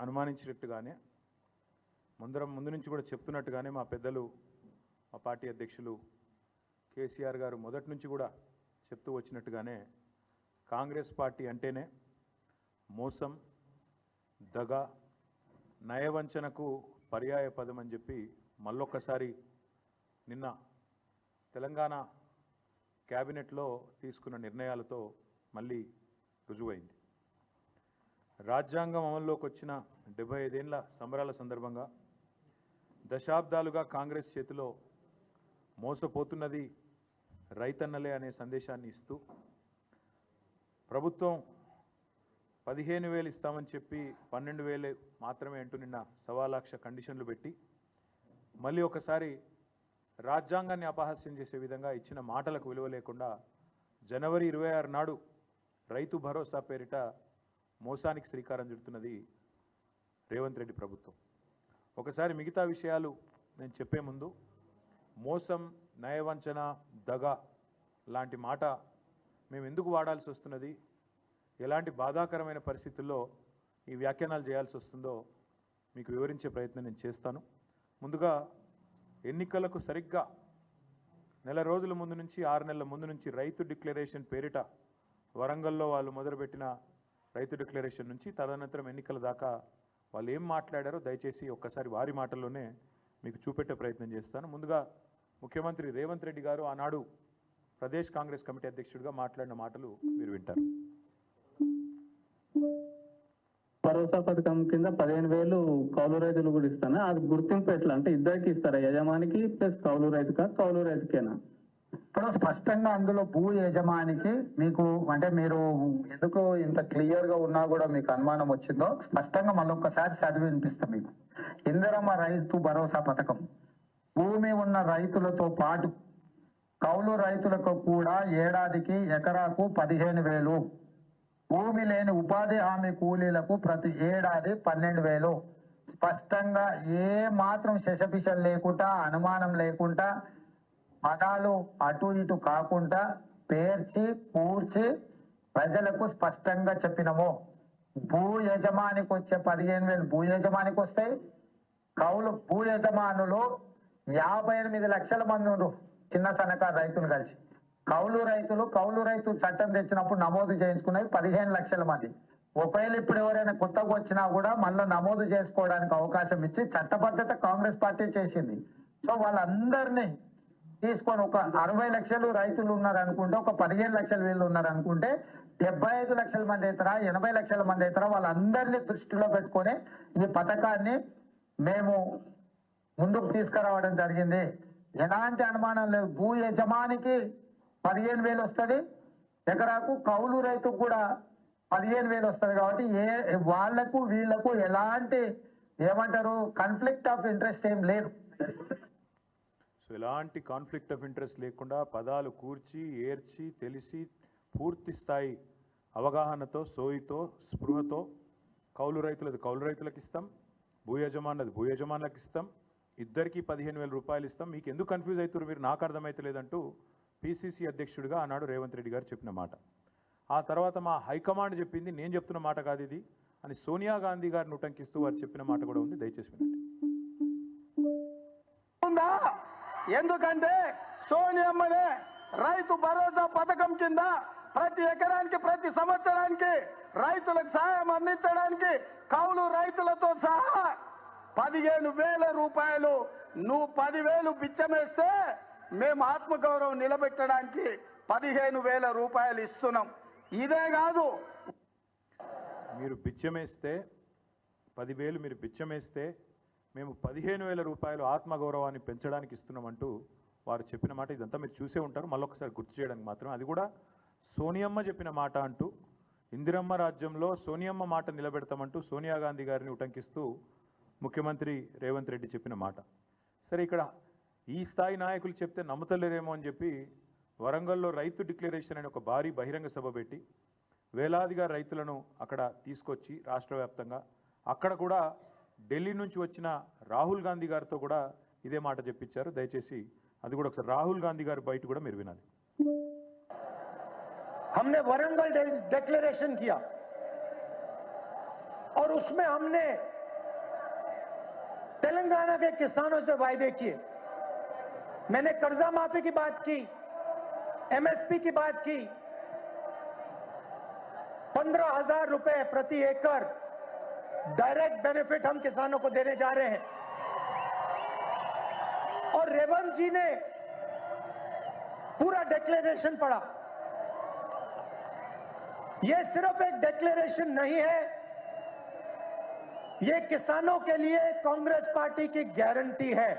అనుమానించినట్టుగానే ముందు నుంచి కూడా చెప్తున్నట్టుగానే మా పెద్దలు మా పార్టీ అధ్యక్షులు కేసీఆర్ గారు మొదటి నుంచి కూడా చెప్తూ వచ్చినట్టుగానే కాంగ్రెస్ పార్టీ అంటేనే మోసం, దగ, నయవంచనకు పర్యాయ పదం అని చెప్పి మళ్ళొక్కసారి నిన్న తెలంగాణ క్యాబినెట్లో తీసుకున్న నిర్ణయాలతో మళ్ళీ రుజువైంది. రాజ్యాంగం అమల్లోకి వచ్చిన 75 ఏళ్ల సంబరాల సందర్భంగా దశాబ్దాలుగా కాంగ్రెస్ చేతిలో మోసపోతున్నది రైతన్నలే అనే సందేశాన్ని ఇస్తూ ప్రభుత్వం 15,000 ఇస్తామని చెప్పి 12,000 మాత్రమే అంటూ నిన్న 1,00,000 కండిషన్లు పెట్టి మళ్ళీ ఒకసారి రాజ్యాంగాన్ని అపహాస్యం చేసే విధంగా ఇచ్చిన మాటలకు విలువ లేకుండా జనవరి 26 నాడు రైతు భరోసా పేరిట మోసానికి శ్రీకారం చుడుతున్నది రేవంత్ రెడ్డి ప్రభుత్వం. ఒకసారి మిగతా విషయాలు నేను చెప్పే ముందు మోసం, నయవంచన, దగ లాంటి మాట మేము ఎందుకు వాడాల్సి వస్తున్నది, ఎలాంటి బాధాకరమైన పరిస్థితుల్లో ఈ వ్యాఖ్యానాలు చేయాల్సి వస్తుందో మీకు వివరించే ప్రయత్నం నేను చేస్తాను. ముందుగా ఎన్నికలకు సరిగ్గా నెల రోజుల ముందు నుంచి 6 నెలల ముందు నుంచి రైతు డిక్లరేషన్ పేరిట వరంగల్లో వాళ్ళు మొదలుపెట్టిన రైతు డిక్లరేషన్ నుంచి తదనంతరం ఎన్నికల దాకా వాళ్ళు ఏం మాట్లాడారో దయచేసి ఒక్కసారి వారి మాటల్లోనే మీకు చూపెట్టే ప్రయత్నం చేస్తాను. ముందుగా ముఖ్యమంత్రి రేవంత్ రెడ్డి గారు ఆనాడు ప్రదేశ్ కాంగ్రెస్ కమిటీ అధ్యక్షుడిగా మాట్లాడిన మాటలు మీరు వింటారు. భరోసా పథకం కింద 15,000 కౌలు రైతులు కూడా ఇస్తాను. అది గుర్తింపు ఎట్లా అంటే ఇద్దరికి ఇస్తారా, యజమానికి ప్లస్ కౌలు రైతుకా, కౌలు రైతుకేనా? ఇప్పుడు స్పష్టంగా అందులో భూ యజమానికి మీకు అంటే మీరు ఎందుకు ఇంత క్లియర్ గా ఉన్నా కూడా మీకు అనుమానం వచ్చిందో స్పష్టంగా మళ్ళొక్కసారి చదివి వినిపిస్తాం. మీకు ఇందిరమ్మ రైతు భరోసా పథకం భూమి ఉన్న రైతులతో పాటు కౌలు రైతులకు కూడా ఏడాదికి ఎకరాకు 15,000, భూమి లేని ఉపాధి హామీ కూలీలకు ప్రతి ఏడాది 12,000. స్పష్టంగా ఏ మాత్రం శశపిశలు లేకుండా, అనుమానం లేకుండా, పదాలు అటు ఇటు కాకుండా పేర్చి కూర్చి ప్రజలకు స్పష్టంగా చెప్పినము. భూ యజమానికి వచ్చే 15,000 భూ యజమానికి వస్తాయి. భూ యజమానులు 58 లక్షల మంది ఉన్నారు, చిన్న సన్నకారు రైతులు కలిసి. కౌలు రైతు చట్టం తెచ్చినప్పుడు నమోదు చేయించుకునేది 15 లక్షల మంది. ఒకవేళ ఇప్పుడు ఎవరైనా కొత్తగా వచ్చినా కూడా మళ్ళీ నమోదు చేసుకోవడానికి అవకాశం ఇచ్చి చట్టబద్ధత కాంగ్రెస్ పార్టీ చేసింది. సో వాళ్ళందరినీ తీసుకొని ఒక 60 లక్షలు రైతులు ఉన్నారు అనుకుంటే, ఒక 15 లక్షల వీళ్ళు ఉన్నారు అనుకుంటే 75 లక్షల మంది అవుతారా, 80 లక్షల మంది అవుతారా, వాళ్ళందరినీ దృష్టిలో పెట్టుకొని ఈ పథకాన్ని మేము ముందుకు తీసుకురావడం జరిగింది. ఎలాంటి అనుమానం లేదు. భూ యజమానికి 15,000 వస్తుంది ఎకరాకు, కౌలు రైతుకు కూడా 15,000 వస్తుంది. కాబట్టి వాళ్లకు వీళ్లకు ఎలాంటి ఏమంటారు కాన్ఫ్లిక్ట్ ఆఫ్ ఇంట్రెస్ట్ ఏం లేదు. సో ఎలాంటి కాన్ఫ్లిక్ట్ ఆఫ్ ఇంట్రెస్ట్ లేకుండా పదాలు కూర్చి ఏర్చి తెలిసి పూర్తి స్థాయి అవగాహనతో, సోయితో, స్పృహతో కౌలు రైతులకు ఇస్తాం, భూ యజమానులకు ఇస్తాం, ఇద్దరికి 15,000 రూపాయలు ఇస్తాం. మీకు ఎందుకు కన్ఫ్యూజ్ అవుతారు మీరు, నాకు అర్థమైతలేదంటూ పిసిసి అధ్యక్షుడిగా ఆనాడు రేవంత్ రెడ్డి గారు చెప్పిన మాట. ఆ తర్వాత మా హైకమాండ్ చెప్పింది, నేను చెప్తున్న మాట కాదు ఇది అని సోనియా గాంధీ గారిని ఉటంకిస్తూ వారు చెప్పిన మాట కూడా ఉంది. దయచేసి వినండి. ఎందుకంటే సోనియమ్మనే రైతు భరోసా పథకం కింద ప్రతి ఎకరానికి ప్రతి సంవత్సరానికి రైతులకు సహాయం అందించడానికి కౌలు రైతులతో సహా 15,000 రూపాయలు నువ్వు 10,000 బిచ్చమేస్తే మేము ఆత్మగౌరవం నిలబెట్టడానికి 15,000 రూపాయలు ఇస్తున్నాం. ఇదే కాదు, మీరు బిచ్చమేస్తే 10,000 మీరు బిచ్చమేస్తే మేము 15,000 రూపాయలు ఆత్మగౌరవాన్ని పెంచడానికి ఇస్తున్నామంటూ వారు చెప్పిన మాట. ఇదంతా మీరు చూసే ఉంటారు, మళ్ళొకసారి గుర్తు చేయడానికి మాత్రం. అది కూడా సోనియమ్మ చెప్పిన మాట అంటూ, ఇందిరమ్మ రాజ్యంలో సోనియమ్మ మాట నిలబెడతామంటూ సోనియా గాంధీ గారిని ఉటంకిస్తూ ముఖ్యమంత్రి రేవంత్ రెడ్డి చెప్పిన మాట. సరే, ఇక్కడ ఈ స్థాయి నాయకులు చెప్తే నమ్ముతలేరేమో అని చెప్పి వరంగల్లో రైతు డిక్లరేషన్ అనే ఒక భారీ బహిరంగ సభ పెట్టి వేలాదిగా రైతులను అక్కడ తీసుకొచ్చి రాష్ట్ర వ్యాప్తంగా అక్కడ కూడా ఢిల్లీ నుంచి వచ్చిన రాహుల్ గాంధీ గారితో కూడా ఇదే మాట చెప్పించారు. దయచేసి అది కూడా ఒకసారి రాహుల్ గాంధీ గారి బయట కూడా మీరు వినాలి. हमने वरंगल डिक्लेरेशन किया, और उसमें हमने तेलंगाना के किसानों से वायदे किए। मैंने कर्जा माफी की बात की, एमएसपी की बात की, 15,000 रुपए प्रति एकड़ डायरेक्ट बेनिफिट हम किसानों को देने जा रहे हैं। और रेवंत जी ने पूरा डिक्लेरेशन पढ़ा। यह सिर्फ एक डिक्लेरेशन नहीं है, ये किसानों के लिए कांग्रेस पार्टी की गारंटी है।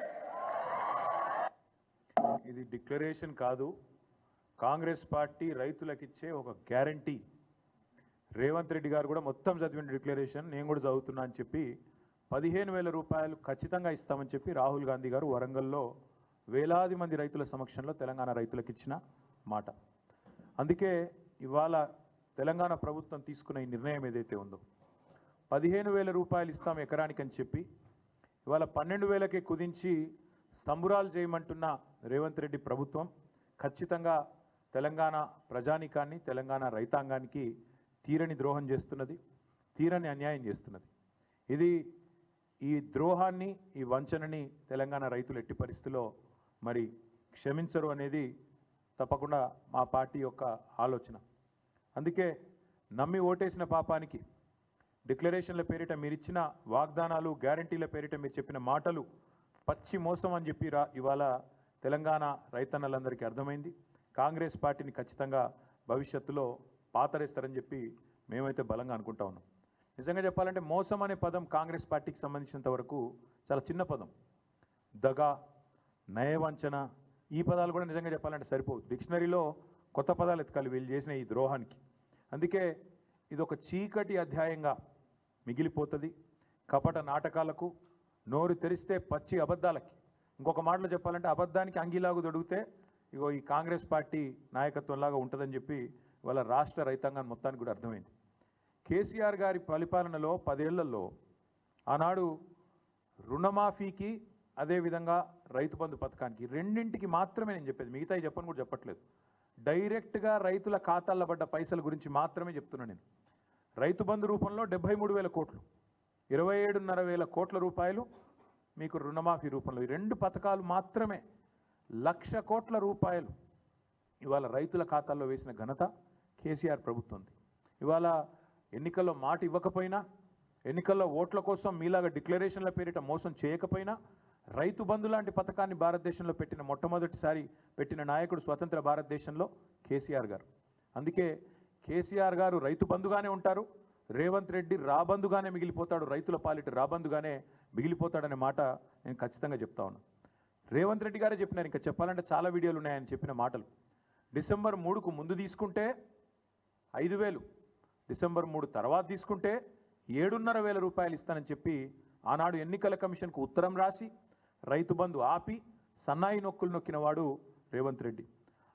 ఇది డిక్లరేషన్ కాదు, కాంగ్రెస్ పార్టీ రైతులకిచ్చే ఒక గ్యారంటీ. రేవంత్ రెడ్డి గారు కూడా మొత్తం చదివిన డిక్లరేషన్ నేను కూడా చదువుతున్నా అని చెప్పి 15,000 రూపాయలు ఖచ్చితంగా ఇస్తామని చెప్పి రాహుల్ గాంధీ గారు వరంగల్లో వేలాది మంది రైతుల సమక్షంలో తెలంగాణ రైతులకు ఇచ్చిన మాట. అందుకే ఇవాళ తెలంగాణ ప్రభుత్వం తీసుకున్న ఈ నిర్ణయం ఏదైతే ఉందో 15,000 రూపాయలు ఇస్తాం ఎకరానికి అని చెప్పి ఇవాళ 12,000కే కుదించి సంబురాలు చేయమంటున్న రేవంత్ రెడ్డి ప్రభుత్వం ఖచ్చితంగా తెలంగాణ ప్రజానీకాన్ని, తెలంగాణ రైతాంగానికి తీరని ద్రోహం చేస్తున్నది, తీరని అన్యాయం చేస్తున్నది. ఈ ద్రోహాన్ని, ఈ వంచనని తెలంగాణ రైతులు ఎట్టి పరిస్థితిలో మరి క్షమించరు అనేది తప్పకుండా మా పార్టీ యొక్క ఆలోచన. అందుకే నమ్మి ఓటేసిన పాపానికి డిక్లరేషన్ల పేరిట మీరిచ్చిన వాగ్దానాలు, గ్యారంటీల పేరిట మీరు చెప్పిన మాటలు పచ్చి మోసం అని చెప్పి ఇవాళ తెలంగాణ రైతన్నలందరికీ అర్థమైంది. కాంగ్రెస్ పార్టీని ఖచ్చితంగా భవిష్యత్తులో పాతరేస్తారని చెప్పి మేమైతే బలంగా అనుకుంటా ఉన్నాం. నిజంగా చెప్పాలంటే మోసం అనే పదం కాంగ్రెస్ పార్టీకి సంబంధించినంత వరకు చాలా చిన్న పదం. దగా, నయవంచన, ఈ పదాలు కూడా నిజంగా చెప్పాలంటే సరిపోదు. డిక్షనరీలో కొత్త పదాలు ఎతకాలి వీళ్ళు చేసిన ఈ ద్రోహానికి. అందుకే ఇది ఒక చీకటి అధ్యాయంగా మిగిలిపోతుంది. కపట నాటకాలకు, నోరు తెరిస్తే పచ్చి అబద్ధాలకి, ఇంకొక మాటలో చెప్పాలంటే అబద్ధానికి అంగీలాగు దొడిగితే ఇగో ఈ కాంగ్రెస్ పార్టీ నాయకత్వంలాగా ఉంటుందని చెప్పి వాళ్ళ రాష్ట్ర రైతాంగాన్ని మొత్తానికి కూడా అర్థమైంది. కేసీఆర్ గారి పరిపాలనలో 10 ఏళ్లలో ఆనాడు రుణమాఫీకి, అదేవిధంగా రైతు బంధు పథకానికి రెండింటికి మాత్రమే నేను చెప్పేది, మిగతా చెప్పని కూడా చెప్పట్లేదు. డైరెక్ట్గా రైతుల ఖాతాల్లో పడ్డ పైసల గురించి మాత్రమే చెప్తున్నాను నేను. రైతు బంధు రూపంలో 73,000 కోట్లు, 27,500 కోట్ల రూపాయలు మీకు రుణమాఫీ రూపంలో, ఈ 2 పథకాలు మాత్రమే 1,00,000 కోట్ల రూపాయలు ఇవాళ రైతుల ఖాతాల్లో వేసిన ఘనత కేసీఆర్ ప్రభుత్వంది. ఇవాళ ఎన్నికల్లో మాట ఇవ్వకపోయినా, ఎన్నికల్లో ఓట్ల కోసం మీలాగా డిక్లరేషన్ల పేరిట మోసం చేయకపోయినా, రైతు బంధు లాంటి పథకాన్ని భారతదేశంలో పెట్టిన మొట్టమొదటిసారి పెట్టిన నాయకుడు స్వతంత్ర భారతదేశంలో కేసీఆర్ గారు. అందుకే కేసీఆర్ గారు రైతు బంధుగానే ఉంటారు, రేవంత్ రెడ్డి రాబందుగానే మిగిలిపోతాడు, రైతుల పాలిట రాబందుగానే మిగిలిపోతాడనే మాట నేను ఖచ్చితంగా చెప్తా ఉన్నాను. రేవంత్ రెడ్డి గారే చెప్పినారు, ఇంకా చెప్పాలంటే చాలా వీడియోలు ఉన్నాయని చెప్పిన మాటలు. డిసెంబర్ 3కు ముందు తీసుకుంటే 5,000, డిసెంబర్ 3 తర్వాత తీసుకుంటే 7,500 రూపాయలు ఇస్తానని చెప్పి ఆనాడు ఎన్నికల కమిషన్కు ఉత్తరం రాసి రైతు బంధు ఆపి సన్నాయి నొక్కులు నొక్కిన వాడు రేవంత్ రెడ్డి.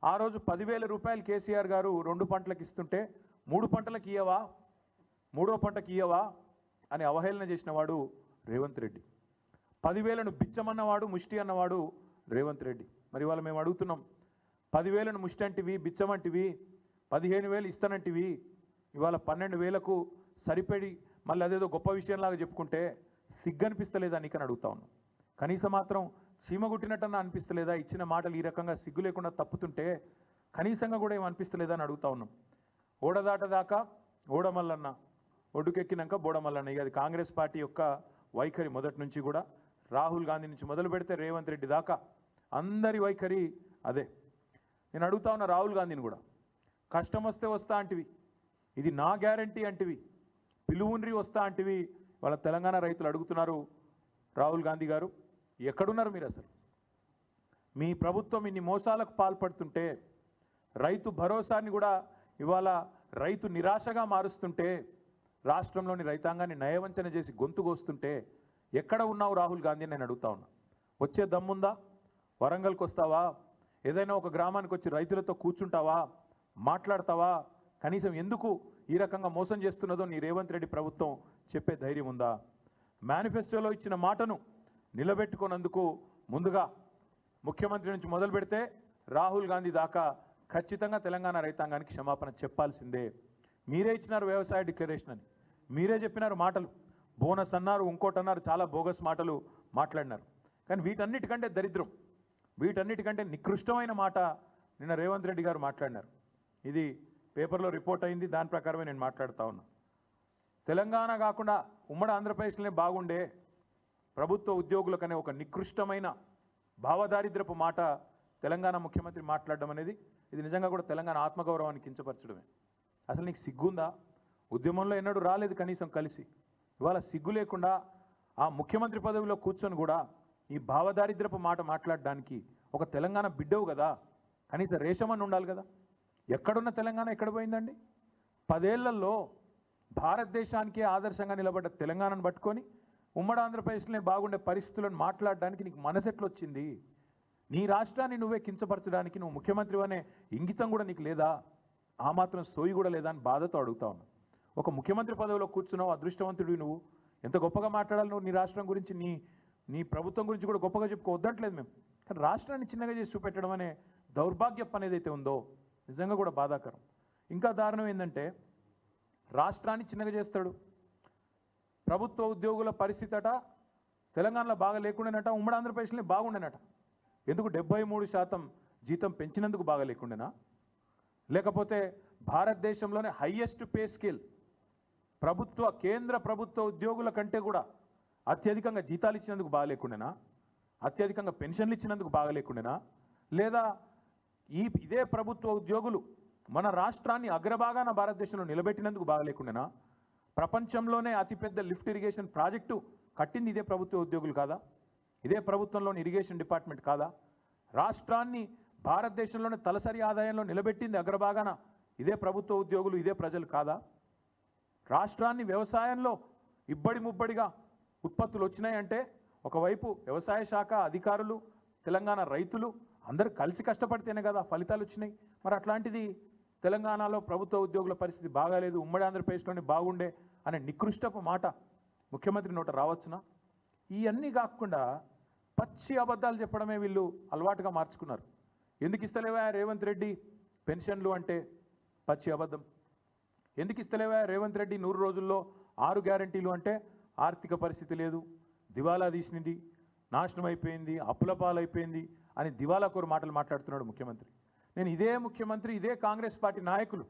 ఆ రోజు 10,000 రూపాయలు కేసీఆర్ గారు 2 పంటలకు ఇస్తుంటే 3 పంటలకు ఇయ్యవా, 3వ పంటకి ఇయ్యవా అని అవహేళన చేసిన వాడు రేవంత్ రెడ్డి. 10,000ను బిచ్చమన్నవాడు, ముష్టి అన్నవాడు రేవంత్ రెడ్డి. మరి ఇవాళ మేము అడుగుతున్నాం, 10,000ను ముష్టి అంటివి, బిచ్చమంటివి, 15,000 ఇస్తానంటివి, ఇవాళ 12,000కు సరిపడి మళ్ళీ అదేదో గొప్ప విషయంలాగా చెప్పుకుంటే సిగ్గనిపిస్తలేదా నీకని అడుగుతా ఉన్నాం. కనీసం మాత్రం చీమగుట్టినట్టన్నా అనిపిస్తలేదా? ఇచ్చిన మాటలు ఈ రకంగా సిగ్గు లేకుండా తప్పుతుంటే కనీసంగా కూడా ఏం అనిపిస్తలేదా అని అడుగుతా ఉన్నాం. ఓడదాటదాకా ఓడమల్లన్న, ఒడ్డుకెక్కినాక బోడమల్లన్న. ఇక అది కాంగ్రెస్ పార్టీ యొక్క వైఖరి మొదటి నుంచి కూడా. రాహుల్ గాంధీ నుంచి మొదలు పెడితే రేవంత్ రెడ్డి దాకా అందరి వైఖరి అదే. నేను అడుగుతా ఉన్నా రాహుల్ గాంధీని కూడా, కష్టం వస్తే వస్తా అంటివి, ఇది నా గ్యారంటీ అంటివి, పిలువుండ్రి వస్తా అంటివి. వాళ్ళ తెలంగాణ రైతులు అడుగుతున్నారు, రాహుల్ గాంధీ గారు ఎక్కడున్నారు మీరు? అసలు మీ ప్రభుత్వం ఇన్ని మోసాలకు పాల్పడుతుంటే, రైతు భరోసాని కూడా ఇవాళ రైతు నిరాశగా మారుస్తుంటే, రాష్ట్రంలోని రైతాంగాన్ని నయవంచన చేసి గొంతుకొస్తుంటే ఎక్కడ ఉన్నావు రాహుల్ గాంధీ అని నేను అడుగుతా ఉన్నా. వచ్చే దమ్ముందా? వరంగల్కి వస్తావా? ఏదైనా ఒక గ్రామానికి వచ్చి రైతులతో కూర్చుంటావా? మాట్లాడతావా? కనీసం ఎందుకు ఈ రకంగా మోసం చేస్తున్నదో నీ రేవంత్ రెడ్డి ప్రభుత్వం చెప్పే ధైర్యం ఉందా? మేనిఫెస్టోలో ఇచ్చిన మాటను నిలబెట్టుకున్నందుకు ముందుగా ముఖ్యమంత్రి నుంచి మొదలు పెడితే రాహుల్ గాంధీ దాకా ఖచ్చితంగా తెలంగాణ రైతాంగానికి క్షమాపణ చెప్పాల్సిందే. మీరే ఇచ్చినారు వ్యవసాయ డిక్లరేషన్ అని, మీరే చెప్పినారు మాటలు, బోనస్ అన్నారు, ఇంకోటి అన్నారు, చాలా బోగస్ మాటలు మాట్లాడినారు. కానీ వీటన్నిటికంటే దరిద్రం, వీటన్నిటికంటే నికృష్టమైన మాట నిన్న రేవంత్ రెడ్డి గారు మాట్లాడినారు. ఇది పేపర్లో రిపోర్ట్ అయింది, దాని ప్రకారమే నేను మాట్లాడుతూ ఉన్నా. తెలంగాణ కాకుండా ఉమ్మడి ఆంధ్రప్రదేశ్లోనే బాగుండే ప్రభుత్వ ఉద్యోగులకనే ఒక నికృష్టమైన భావదారిద్రపు మాట తెలంగాణ ముఖ్యమంత్రి మాట్లాడడం అనేది ఇది నిజంగా కూడా తెలంగాణ ఆత్మగౌరవాన్ని కించపరచడమే. అసలు నీకు సిగ్గుందా? ఉద్యమంలో ఎన్నడూ రాలేదు కనీసం కలిసి, ఇవాళ సిగ్గు లేకుండా ఆ ముఖ్యమంత్రి పదవిలో కూర్చొని కూడా ఈ భావదారిద్రపు మాట మాట్లాడడానికి ఒక తెలంగాణ బిడ్డవు కదా, కనీసం రేషమని ఉండాలి కదా. ఎక్కడున్న తెలంగాణ ఎక్కడ పోయిందండి? 10 ఏళ్లలో భారతదేశానికే ఆదర్శంగా నిలబడ్డ తెలంగాణను పట్టుకొని ఉమ్మడి ఆంధ్రప్రదేశ్లోనే బాగుండే పరిస్థితులను మాట్లాడడానికి నీకు మనసు ఎట్లొచ్చింది? నీ రాష్ట్రాన్ని నువ్వే కించపరచడానికి నువ్వు ముఖ్యమంత్రి అనే ఇంగితం కూడా నీకు లేదా? ఆ మాత్రం సోయి కూడా లేదా అని బాధతో అడుగుతా ఉన్నా. ఒక ముఖ్యమంత్రి పదవిలో కూర్చున్నావు, అదృష్టవంతుడివి నువ్వు. ఎంత గొప్పగా మాట్లాడాలి నువ్వు నీ రాష్ట్రం గురించి, నీ ప్రభుత్వం గురించి కూడా గొప్పగా చెప్పుకోవద్దట్లేదు మేము. కానీ రాష్ట్రాన్ని చిన్నగా చేసి చూపెట్టడం అనే దౌర్భాగ్యం అనేది అయితే ఉందో నిజంగా కూడా బాధాకరం. ఇంకా దారుణం ఏంటంటే రాష్ట్రాన్ని చిన్నగా చేస్తాడు. ప్రభుత్వ ఉద్యోగుల పరిస్థితి అట తెలంగాణలో బాగా లేకుండానట, ఉమ్మడి ఆంధ్రప్రదేశ్లో బాగుండేనట. ఎందుకు 73% జీతం పెంచినందుకు బాగా లేకుండేనా? లేకపోతే భారతదేశంలోనే హైయెస్ట్ పే స్కేల్ కేంద్ర ప్రభుత్వ ఉద్యోగుల కంటే కూడా అత్యధికంగా జీతాలు ఇచ్చినందుకు బాగా లేకుండేనా? అత్యధికంగా పెన్షన్లు ఇచ్చినందుకు బాగా లేకుండేనా? లేదా ఇదే ప్రభుత్వ ఉద్యోగులు మన రాష్ట్రాన్ని అగ్రభాగాన భారతదేశంలో నిలబెట్టినందుకు బాగా లేకుండేనా? ప్రపంచంలోనే అతిపెద్ద లిఫ్ట్ ఇరిగేషన్ ప్రాజెక్టు కట్టింది ఇదే ప్రభుత్వ ఉద్యోగులు కాదా? ఇదే ప్రభుత్వంలోని ఇరిగేషన్ డిపార్ట్మెంట్ కాదా? రాష్ట్రాన్ని భారతదేశంలోనే తలసరి ఆదాయంలో నిలబెట్టింది అగ్రభాగాన ఇదే ప్రభుత్వ ఉద్యోగులు, ఇదే ప్రజలు కాదా? రాష్ట్రాన్ని వ్యవసాయంలో ఇబ్బడి ముబ్బడిగా ఉత్పత్తులు వచ్చినాయంటే ఒకవైపు వ్యవసాయ శాఖ అధికారులు, తెలంగాణ రైతులు అందరూ కలిసి కష్టపడితేనే కదా ఫలితాలు వచ్చినాయి. మరి అట్లాంటిది తెలంగాణలో ప్రభుత్వ ఉద్యోగుల పరిస్థితి బాగాలేదు, ఉమ్మడి ఆంధ్రప్రదేశ్లోనే బాగుండే అనే నికృష్టపు మాట ముఖ్యమంత్రి నోట రావచ్చునా? ఇవన్నీ కాకుండా పచ్చి అబద్ధాలు చెప్పడమే వీళ్ళు అలవాటుగా మార్చుకున్నారు. ఎందుకు ఇస్తలేవా రేవంత్ రెడ్డి పెన్షన్లు అంటే పచ్చి అబద్ధం. ఎందుకు ఇస్తలేవా రేవంత్ రెడ్డి 100 రోజుల్లో 6 గ్యారంటీలు అంటే ఆర్థిక పరిస్థితి లేదు, దివాలా తీసినది, నాశనం అయిపోయింది, అప్పుల పాలైపోయింది అని దివాలాకోరు మాటలు మాట్లాడుతున్నాడు ముఖ్యమంత్రి. నేను ఇదే ముఖ్యమంత్రి, ఇదే కాంగ్రెస్ పార్టీ నాయకులు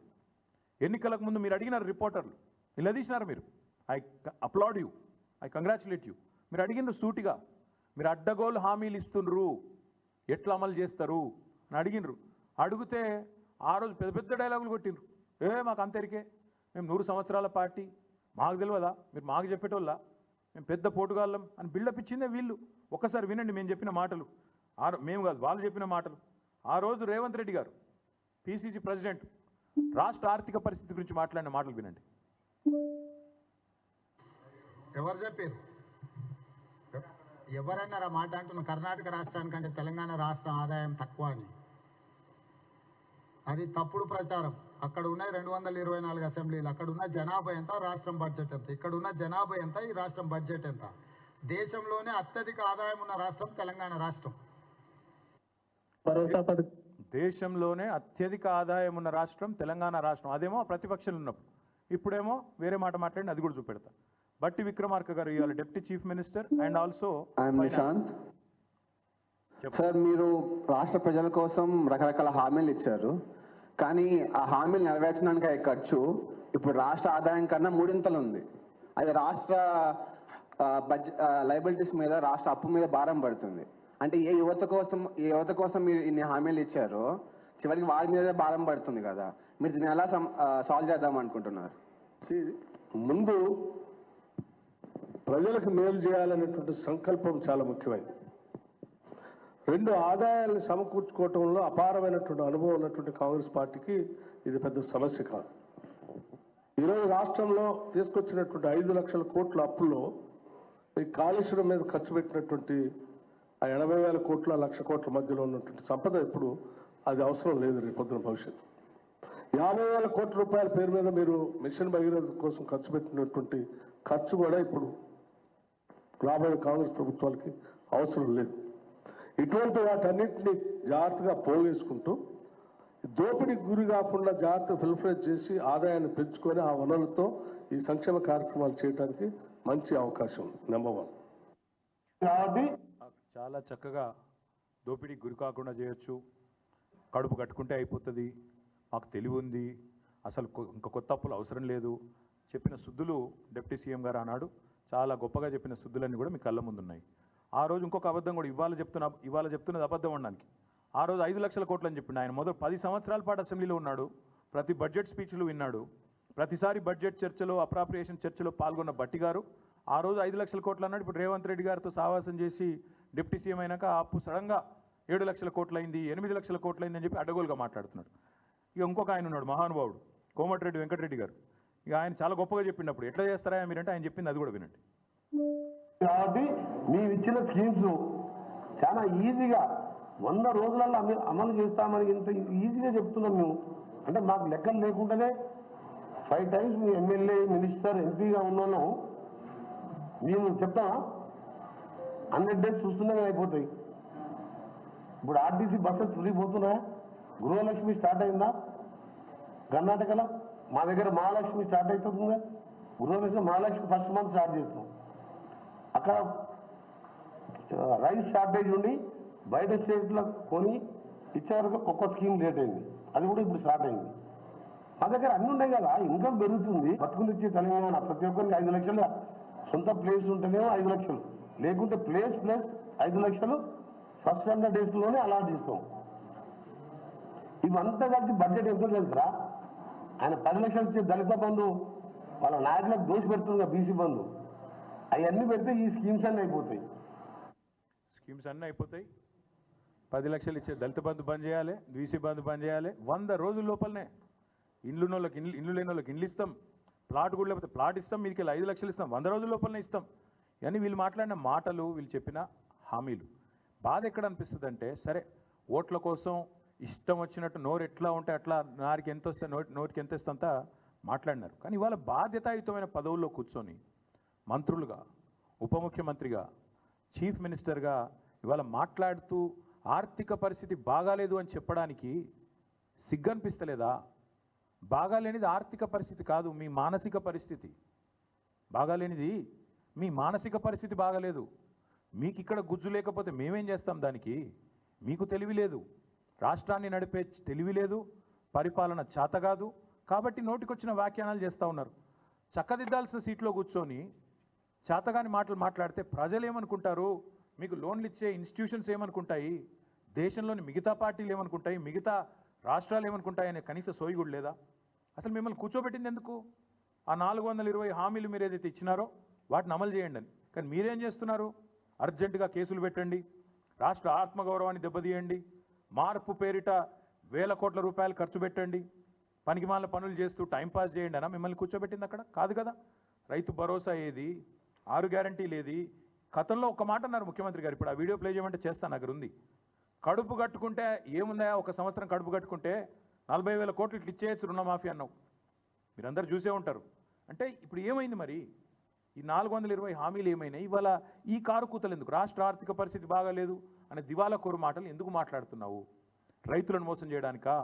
ఎన్నికలకు ముందు మీరు అడిగినారు, రిపోర్టర్లు నిలదీసినారు. మీరు I applaud you, I congratulate you. మీరు అడిగినారు సూటిగా, మీరు అడ్డగోలు హామీలు ఇస్తుండ్రు, ఎట్లా అమలు చేస్తారు అని అడిగినరు. అడిగితే ఆ రోజు పెద్ద పెద్ద డైలాగులు కొట్టిండ్రు. మాకు అంతరికే, మేము 100 సంవత్సరాల పార్టీ, మాకు తెలియదా, మీరు మాకు చెప్పేటోళ్ళ, మేము పెద్ద పోటుగాళ్ళం అని బిల్డప్ ఇచ్చిందే వీళ్ళు. ఒక్కసారి వినండి మేము చెప్పిన మాటలు, మేము కాదు వాళ్ళు చెప్పిన మాటలు. ఆ రోజు రేవంత్ రెడ్డి గారు పిసిసి ప్రెసిడెంట్ రాష్ట్ర ఆర్థిక పరిస్థితి గురించి మాట్లాడిన మాటలు వినండి. ఎవరు చెప్పారు? ఎవరన్నారు ఆ మాట? అంటున్న కర్ణాటక రాష్ట్రానికంటే తెలంగాణ రాష్ట్రం ఆదాయం తక్కువ అని. అది తప్పుడు ప్రచారం. అక్కడ ఉన్న 224 అసెంబ్లీలు, అక్కడ ఉన్న జనాభా ఎంత, రాష్ట్రం బడ్జెట్ ఎంత, ఇక్కడ ఉన్న జనాభా ఎంత, ఈ రాష్ట్రం బడ్జెట్ ఎంత. దేశంలోనే అత్యధిక ఆదాయం ఉన్న రాష్ట్రం తెలంగాణ రాష్ట్రం. దేశంలోనే అత్యధిక ఆదాయం ఉన్న రాష్ట్రం తెలంగాణ రాష్ట్రం. అదేమో ప్రతిపక్షాలు ఉన్నప్పుడు, ఇప్పుడేమో వేరే మాట మాట్లాడి అది కూడా చూపెడతా. బట్టి విక్రమార్క గారు ఇవాళ deputy chief minister and also Nishant sir, మీరు రాష్ట్ర ప్రజల కోసం రకరకాల హామీలు ఇచ్చారు, కానీ ఆ హామీలు నెరవేర్చడానికి అయ్యే ఖర్చు ఇప్పుడు రాష్ట్ర ఆదాయం కన్నా 3 ఉంది. అది రాష్ట్ర లయబిలిటీస్ మీద, రాష్ట్ర అప్పు మీద భారం పడుతుంది. అంటే ఏ యువత కోసం మీరు ఇన్ని హామీలు ఇచ్చారో చివరికి వారి మీదే భారం పడుతుంది కదా. మీరు దీన్ని ఎలా సాల్వ్ చేద్దాం అనుకుంటున్నారు? ముందు ప్రజలకు మేలు చేయాలనేటువంటి సంకల్పం చాలా ముఖ్యమైనది. 2 ఆదాయాలను సమకూర్చుకోవటంలో అపారమైనటువంటి అనుభవం ఉన్నటువంటి కాంగ్రెస్ పార్టీకి ఇది పెద్ద సమస్య కాదు. ఈరోజు రాష్ట్రంలో తీసుకొచ్చినటువంటి 5 లక్షల కోట్ల అప్పుల్లో ఈ కాళేశ్వరం మీద ఖర్చు పెట్టినటువంటి ఆ 80,000 కోట్ల 1,00,000 కోట్ల మధ్యలో ఉన్నటువంటి సంపద ఇప్పుడు అది అవసరం లేదు. రేపు పొద్దున భవిష్యత్తు 50,000 కోట్ల రూపాయల పేరు మీద మీరు మిషన్ భగీరథ కోసం ఖర్చు పెట్టినటువంటి ఖర్చు కూడా ఇప్పుడు రాబోయే కాంగ్రెస్ ప్రభుత్వాలకి అవసరం లేదు. ఇటువంటి వాటన్నింటినీ జాగ్రత్తగా పోగేసుకుంటూ దోపిడీకి గురి కాకుండా జాగ్రత్త ఫిల్ఫ్రేజ్ చేసి ఆదాయాన్ని పెంచుకొని ఆ వనరులతో ఈ సంక్షేమ కార్యక్రమాలు చేయడానికి మంచి అవకాశం నెంబర్ 1. కాబట్టి చాలా చక్కగా దోపిడీకి గురి కాకుండా చేయొచ్చు, కడుపు కట్టుకుంటే అయిపోతుంది, మాకు తెలివి ఉంది, అసలు ఇంకా కొత్త అప్పులు అవసరం లేదు చెప్పిన సుద్దులు డిప్యూటీ సీఎం గారు అన్నాడు. చాలా గొప్పగా చెప్పిన సుద్దులన్నీ కూడా మీ కళ్ళ ముందున్నాయి. ఆ రోజు ఇంకొక అబద్ధం కూడా ఇవాళ చెప్తున్నది అబద్ధం అనడానికి. ఆ రోజు 5 లక్షల కోట్లు అని చెప్పిండు. ఆయన మొదలు 10 సంవత్సరాల పాటు అసెంబ్లీలో ఉన్నాడు, ప్రతి బడ్జెట్ స్పీచ్లు విన్నాడు, ప్రతిసారి బడ్జెట్ చర్చలో అప్రాప్రియేషన్ చర్చలో పాల్గొన్న భట్టి గారు ఆ రోజు 5 లక్షల కోట్లు అన్నాడు. ఇప్పుడు రేవంత్ రెడ్డి గారితో సావాసం చేసి డిప్యూటీ సీఎం అయినాక అప్పు సడన్గా 7 లక్షల కోట్లు అయింది, 8 లక్షల కోట్లు అయింది అని చెప్పి అడ్డగోలుగా మాట్లాడుతున్నాడు. ఇక ఇంకొక ఆయన ఉన్నాడు మహానుభావుడు కోమటిరెడ్డి వెంకటరెడ్డి గారు. ఇక ఆయన చాలా గొప్పగా చెప్పిండప్పుడు ఎట్లా చేస్తారా మీరంటే ఆయన చెప్పింది అది కూడా వినండి. కాబట్టి మేము ఇచ్చిన స్కీమ్స్ చాలా ఈజీగా 100 రోజులలో అమలు చేస్తామని ఇంత ఈజీగా చెప్తున్నాం మేము. అంటే మాకు లెక్కలు లేకుండానే 5 times మీ ఎమ్మెల్యే మినిస్టర్ ఎంపీగా ఉన్నాను మేము చెప్తామా? 100 days చూస్తూనే అయిపోతాయి. ఇప్పుడు ఆర్టీసీ బస్సెస్ ఫ్రీ పోతున్నాయా? గృహలక్ష్మి స్టార్ట్ అయిందా? కర్ణాటకలో మా దగ్గర మహాలక్ష్మి స్టార్ట్ అవుతుందా? గృహలక్ష్మి మహాలక్ష్మి ఫస్ట్ మంత్ స్టార్ట్ చేస్తాం. అక్కడ రైస్ షార్టేజ్ ఉండి బయట స్టేట్లో కొని ఇచ్చే వరకు ఒక్క స్కీమ్ లేట్ అయింది, అది కూడా ఇప్పుడు స్టార్ట్ అయింది. మా దగ్గర అన్నీ ఉన్నాయి కదా, ఇన్కమ్ పెరుగుతుంది. బతుకునిచ్చే తెలంగాణ ప్రతి ఒక్కరికి 5 లక్షల సొంత ప్లేస్ ఉంటేనేమో 5 లక్షలు, లేకుంటే ప్లేస్ ప్లస్ 5 లక్షలు ఫస్ట్ 100 daysలోనే అలాట్ చేస్తాం. ఇవంతా కలిసి బడ్జెట్ ఎంతో తెలుసురా? ఆయన 10 లక్షలు ఇచ్చే దళిత బంధు వాళ్ళ నాయకులకు దోషి పెడుతుంది, బీసీ బంధు అవన్నీ పెడితే ఈ స్కీమ్స్ అన్నీ అయిపోతాయి. 10 లక్షలు ఇచ్చే దళిత బంధు బంద్ చేయాలి, బీసీ బంధు బంద్ చేయాలి. 100 రోజుల లోపలనే ఇండ్లు లేని వాళ్ళకి ఇండ్లు ఇస్తాం, ప్లాట్ కూడా లేకపోతే ప్లాట్ ఇస్తాం, మీదికి 5 లక్షలు ఇస్తాం, 100 రోజుల లోపలనే ఇస్తాం. కానీ వీళ్ళు మాట్లాడిన మాటలు, వీళ్ళు చెప్పిన హామీలు బాధ ఎక్కడ అనిపిస్తుంది అంటే, సరే ఓట్ల కోసం ఇష్టం వచ్చినట్టు నోరు ఎట్లా ఉంటే అట్లా నారికి ఎంత వస్తే నోటికి ఎంత ఇస్తంతా మాట్లాడినారు. కానీ ఇవాళ బాధ్యతాయుతమైన పదవుల్లో కూర్చొని మంత్రులుగా, ఉప ముఖ్యమంత్రిగా, చీఫ్ మినిస్టర్గా ఇవాళ మాట్లాడుతూ ఆర్థిక పరిస్థితి బాగాలేదు అని చెప్పడానికి సిగ్గనిపిస్తలేదా? బాగాలేనిది ఆర్థిక పరిస్థితి కాదు, మీ మానసిక పరిస్థితి. బాగాలేనిది మీ మానసిక పరిస్థితి బాగాలేదు. మీకు ఇక్కడ గుజ్జు లేకపోతే మేమేం చేస్తాం దానికి? మీకు తెలివి లేదు, రాష్ట్రాన్ని నడిపే తెలివి లేదు, పరిపాలన చేత కాదు. కాబట్టి నోటికొచ్చిన వ్యాఖ్యానాలు చేస్తూ ఉన్నారు. చక్కదిద్దాల్సిన సీట్లో కూర్చొని చేతగాని మాటలు మాట్లాడితే ప్రజలు ఏమనుకుంటారు? మీకు లోన్లు ఇచ్చే ఇన్స్టిట్యూషన్స్ ఏమనుకుంటాయి? దేశంలోని మిగతా పార్టీలు ఏమనుకుంటాయి? మిగతా రాష్ట్రాలు ఏమనుకుంటాయి అనే కనీస సోయి కూడా లేదా? అసలు మిమ్మల్ని కూర్చోబెట్టింది ఎందుకు? ఆ 420 హామీలు మీరు ఏదైతే ఇచ్చినారో వాటిని అమలు చేయండి అని. కానీ మీరేం చేస్తున్నారు? అర్జెంటుగా కేసులు పెట్టండి, రాష్ట్ర ఆత్మగౌరవాన్ని దెబ్బతీయండి, మార్పు పేరిట వేల కోట్ల రూపాయలు ఖర్చు పెట్టండి, పనికిమాల పనులు చేస్తూ టైంపాస్ చేయండి అనా మిమ్మల్ని కూర్చోబెట్టింది? అక్కడ కాదు కదా. రైతు భరోసా ఏది, 6 గ్యారంటీలు ఏది? గతంలో ఒక మాట అన్నారు ముఖ్యమంత్రి గారు, ఇప్పుడు ఆ వీడియో ప్లే చేయమంటే చేస్తాను, దగ్గర ఉంది. కడుపు కట్టుకుంటే ఏముందా, ఒక సంవత్సరం కడుపు కట్టుకుంటే 40,000 కోట్లు ఇట్లా ఇచ్చేయచ్చు రుణమాఫీ అన్నావు. మీరందరూ చూసే ఉంటారు. అంటే ఇప్పుడు ఏమైంది మరి? ఈ 420 హామీలు ఏమైనాయి? ఇవాళ ఈ కారు కూతలు ఎందుకు? రాష్ట్ర ఆర్థిక పరిస్థితి బాగాలేదు అనే దివాలా కోరు మాటలు ఎందుకు మాట్లాడుతున్నావు? రైతులను మోసం చేయడానికా?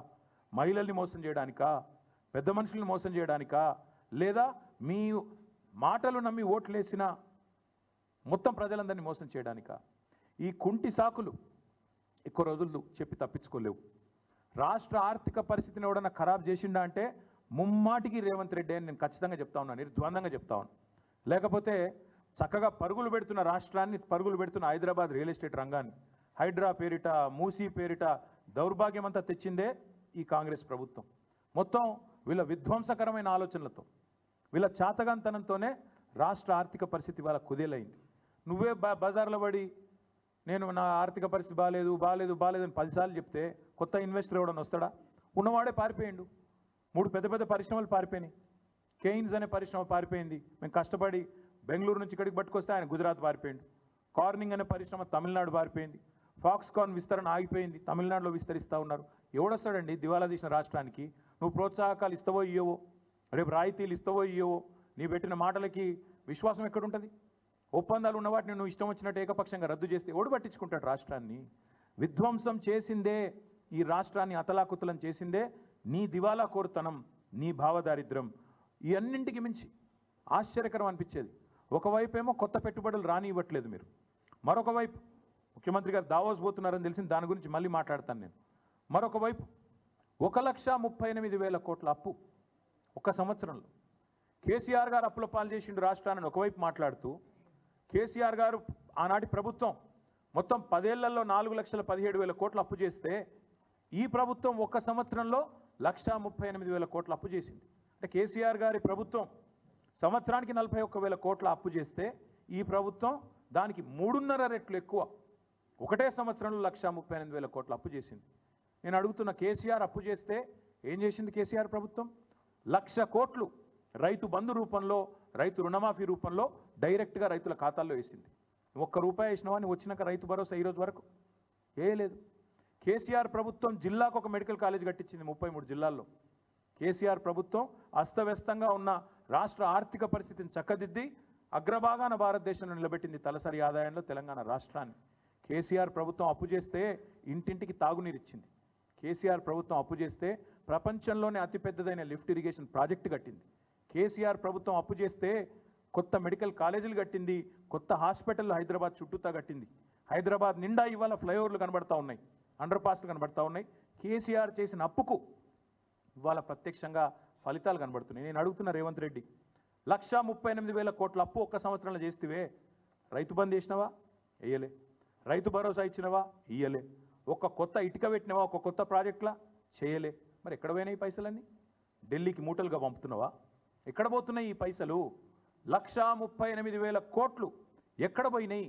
మహిళల్ని మోసం చేయడానికా? పెద్ద మనుషులను మోసం చేయడానికా? లేదా మీ మాటలు నమ్మి ఓట్లేసిన మొత్తం ప్రజలందరినీ మోసం చేయడానికా? ఈ కుంటి సాకులు ఎక్కువ రోజులు చెప్పి తప్పించుకోలేవు. రాష్ట్ర ఆర్థిక పరిస్థితిని ఎవడన్నా ఖరాబ్ చేసిండా అంటే ముమ్మాటికి రేవంత్ రెడ్డి అని నేను ఖచ్చితంగా చెప్తా ఉన్నాను, నిర్ద్వందంగా చెప్తా ఉన్నాను. లేకపోతే చక్కగా పరుగులు పెడుతున్న రాష్ట్రాన్ని, పరుగులు పెడుతున్న హైదరాబాద్ రియల్ ఎస్టేట్ రంగాన్ని, హైడ్రా పేరిట, మూసీ పేరిట దౌర్భాగ్యం అంతా తెచ్చిందే ఈ కాంగ్రెస్ ప్రభుత్వం. మొత్తం వీళ్ళ విధ్వంసకరమైన ఆలోచనలతో, వీళ్ళ చాతగాంతనంతోనే రాష్ట్ర ఆర్థిక పరిస్థితి వాళ్ళ కుదేలైంది. నువ్వే బజార్లో పడి నేను నా ఆర్థిక పరిస్థితి బాగాలేదు బాగాలేదు బాగాలేదు అని 10 సార్లు చెప్తే కొత్త ఇన్వెస్టర్ ఎవడన్నా వస్తాడా? ఉన్నవాడే పారిపోయిండు. 3 పెద్ద పెద్ద పరిశ్రమలు పారిపోయినాయి. కెయిన్స్ అనే పరిశ్రమ పారిపోయింది. మేము కష్టపడి బెంగళూరు నుంచి ఇక్కడికి పట్టుకొస్తే ఆయన గుజరాత్ పారిపోయిండు. కార్నింగ్ అనే పరిశ్రమ తమిళనాడు పారిపోయింది. ఫాక్స్కాన్ విస్తరణ ఆగిపోయింది, తమిళనాడులో విస్తరిస్తూ ఉన్నారు. ఎవడొస్తాడండి దివాలా తీసిన రాష్ట్రానికి? నువ్వు ప్రోత్సాహకాలు ఇస్తావో ఇయ్యవో, రేపు రాయితీలు ఇస్తావో ఇయ్యవో, నీ పెట్టిన మాటలకి విశ్వాసం ఎక్కడుంటుంది? ఒప్పందాలు ఉన్న వాటిని నువ్వు ఇష్టం వచ్చినట్టు ఏకపక్షంగా రద్దు చేస్తే ఎవడు పట్టించుకుంటాడు? రాష్ట్రాన్ని విధ్వంసం చేసిందే, ఈ రాష్ట్రాన్ని అతలాకుతలం చేసిందే నీ దివాలా కోరుతనం, నీ భావదారిద్ర్యం. ఈ అన్నింటికి మించి ఆశ్చర్యకరం అనిపించేది. ఒకవైపు ఏమో కొత్త పెట్టుబడులు రానివ్వట్లేదు మీరు, మరొక వైపు ముఖ్యమంత్రి గారు దావోస్ పోతున్నారని తెలిసింది, దాని గురించి మళ్ళీ మాట్లాడతాను నేను. మరొక వైపు 1,38,000 కోట్ల అప్పు ఒక సంవత్సరంలో. కేసీఆర్ గారు అప్పుల పాలు చేసిండు రాష్ట్రాన్ని ఒకవైపు మాట్లాడుతూ, కేసీఆర్ గారు ఆనాటి ప్రభుత్వం మొత్తం 10 ఏళ్లలో 4,17,000 కోట్ల అప్పు చేస్తే ఈ ప్రభుత్వం ఒక్క సంవత్సరంలో 1,38,000 కోట్ల అప్పు చేసింది. అంటే కేసీఆర్ గారి ప్రభుత్వం సంవత్సరానికి 41,000 కోట్ల అప్పు చేస్తే ఈ ప్రభుత్వం దానికి 3.5 రెట్లు ఎక్కువ ఒకటే సంవత్సరంలో 1,38,000 కోట్ల అప్పు చేసింది. నేను అడుగుతున్న, కేసీఆర్ అప్పు చేస్తే ఏం చేసింది కేసీఆర్ ప్రభుత్వం? 1,00,000 కోట్లు రైతు బంధు రూపంలో, రైతు రుణమాఫీ రూపంలో డైరెక్ట్గా రైతుల ఖాతాల్లో వేసింది. ₹1 వేసినవా నువ్వు వచ్చినాక రైతు భరోసా ఈరోజు వరకు లేదు. కేసీఆర్ ప్రభుత్వం జిల్లాకు ఒక మెడికల్ కాలేజ్ కట్టించింది 33 జిల్లాల్లో. కేసీఆర్ ప్రభుత్వం అస్తవ్యస్తంగా ఉన్న రాష్ట్ర ఆర్థిక పరిస్థితిని చక్కదిద్ది అగ్రభాగాన భారతదేశంలో నిలబెట్టింది తలసరి ఆదాయంలో తెలంగాణ రాష్ట్రాన్ని. కేసీఆర్ ప్రభుత్వం అప్పు చేస్తే ఇంటింటికి తాగునీరు ఇచ్చింది. కేసీఆర్ ప్రభుత్వం అప్పు చేస్తే ప్రపంచంలోనే అతిపెద్దదైన లిఫ్ట్ ఇరిగేషన్ ప్రాజెక్టు కట్టింది. కేసీఆర్ ప్రభుత్వం అప్పు చేస్తే కొత్త మెడికల్ కాలేజీలు కట్టింది, కొత్త హాస్పిటల్ హైదరాబాద్ చుట్టూతా కట్టింది. హైదరాబాద్ నిండా ఇవాళ ఫ్లైఓవర్లు కనబడతా ఉన్నాయి, అండర్ పాస్లు కనబడతా ఉన్నాయి. కేసీఆర్ చేసిన అప్పుకు ఇవాళ ప్రత్యక్షంగా ఫలితాలు కనబడుతున్నాయి. నేను అడుగుతున్న రేవంత్ రెడ్డి, 1,38,000 కోట్ల అప్పు ఒక్క సంవత్సరంలో చేస్తేవే, రైతు బంద్ చేసినవా? వేయలే. రైతు భరోసా ఇచ్చినవా? ఇయ్యలే. ఒక కొత్త ఇటుక పెట్టినవా? ఒక కొత్త ప్రాజెక్టులా? చేయలే. మరి ఎక్కడ పోయినాయి ఈ పైసలన్నీ? ఢిల్లీకి మూటలుగా పంపుతున్నావా? ఎక్కడ పోతున్నాయి ఈ పైసలు? 1,38,000 కోట్లు ఎక్కడ పోయినాయి?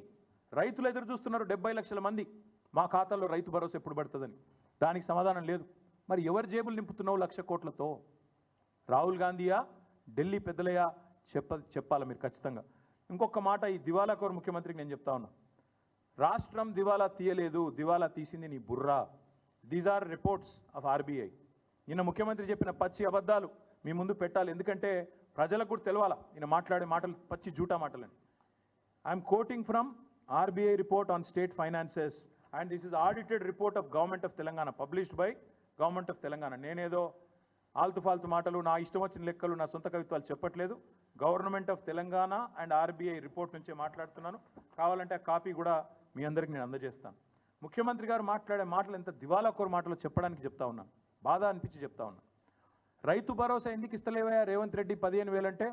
రైతులు ఎదురు చూస్తున్నారు 70 లక్షల మంది, మా ఖాతాల్లో రైతు భరోసా ఎప్పుడు పడుతుందని. దానికి సమాధానం లేదు. మరి ఎవరి జేబులు నింపుతున్నావు 1,00,000 కోట్లతో? రాహుల్ గాంధీయా, ఢిల్లీ పెద్దలయ్యా? చెప్పాలి మీరు ఖచ్చితంగా. ఇంకొక మాట, ఈ దివాలాకోరు ముఖ్యమంత్రికి నేను చెప్తా ఉన్నా, రాష్ట్రం దివాలా తీయలేదు, దివాలా తీసింది నీ బుర్రా. These are reports of RBI. నిన్న ముఖ్యమంత్రి చెప్పిన పచ్చి అబద్ధాలు మీ ముందు పెట్టాలి, ఎందుకంటే ప్రజలకు కూడా తెలవాలా ఈయన మాట్లాడే మాటలు పచ్చి జూటా మాటలని. I'm quoting from RBI report on state finances and this is audited report of Government of Telangana published by Government of Telangana. నేనేదో ఆల్తు ఫాల్తు మాటలు, నా ఇష్టం వచ్చిన లెక్కలు, నా సొంత కవిత్వాలు చెప్పట్లేదు. Government of Telangana and RBI report నుంచే మాట్లాడుతున్నాను. కావాలంటే ఆ కాపీ కూడా మీ అందరికీ నేను అందజేస్తాను. ముఖ్యమంత్రి గారు మాట్లాడే మాటలు ఎంత దివాలాకోరు మాటలు చెప్పడానికి చెప్తా ఉన్నాను, బాధ అనిపించి చెప్తా ఉన్నాను. రైతు భరోసా ఎందుకు ఇస్తలేవయా రేవంత్ రెడ్డి? 15,000 అంటే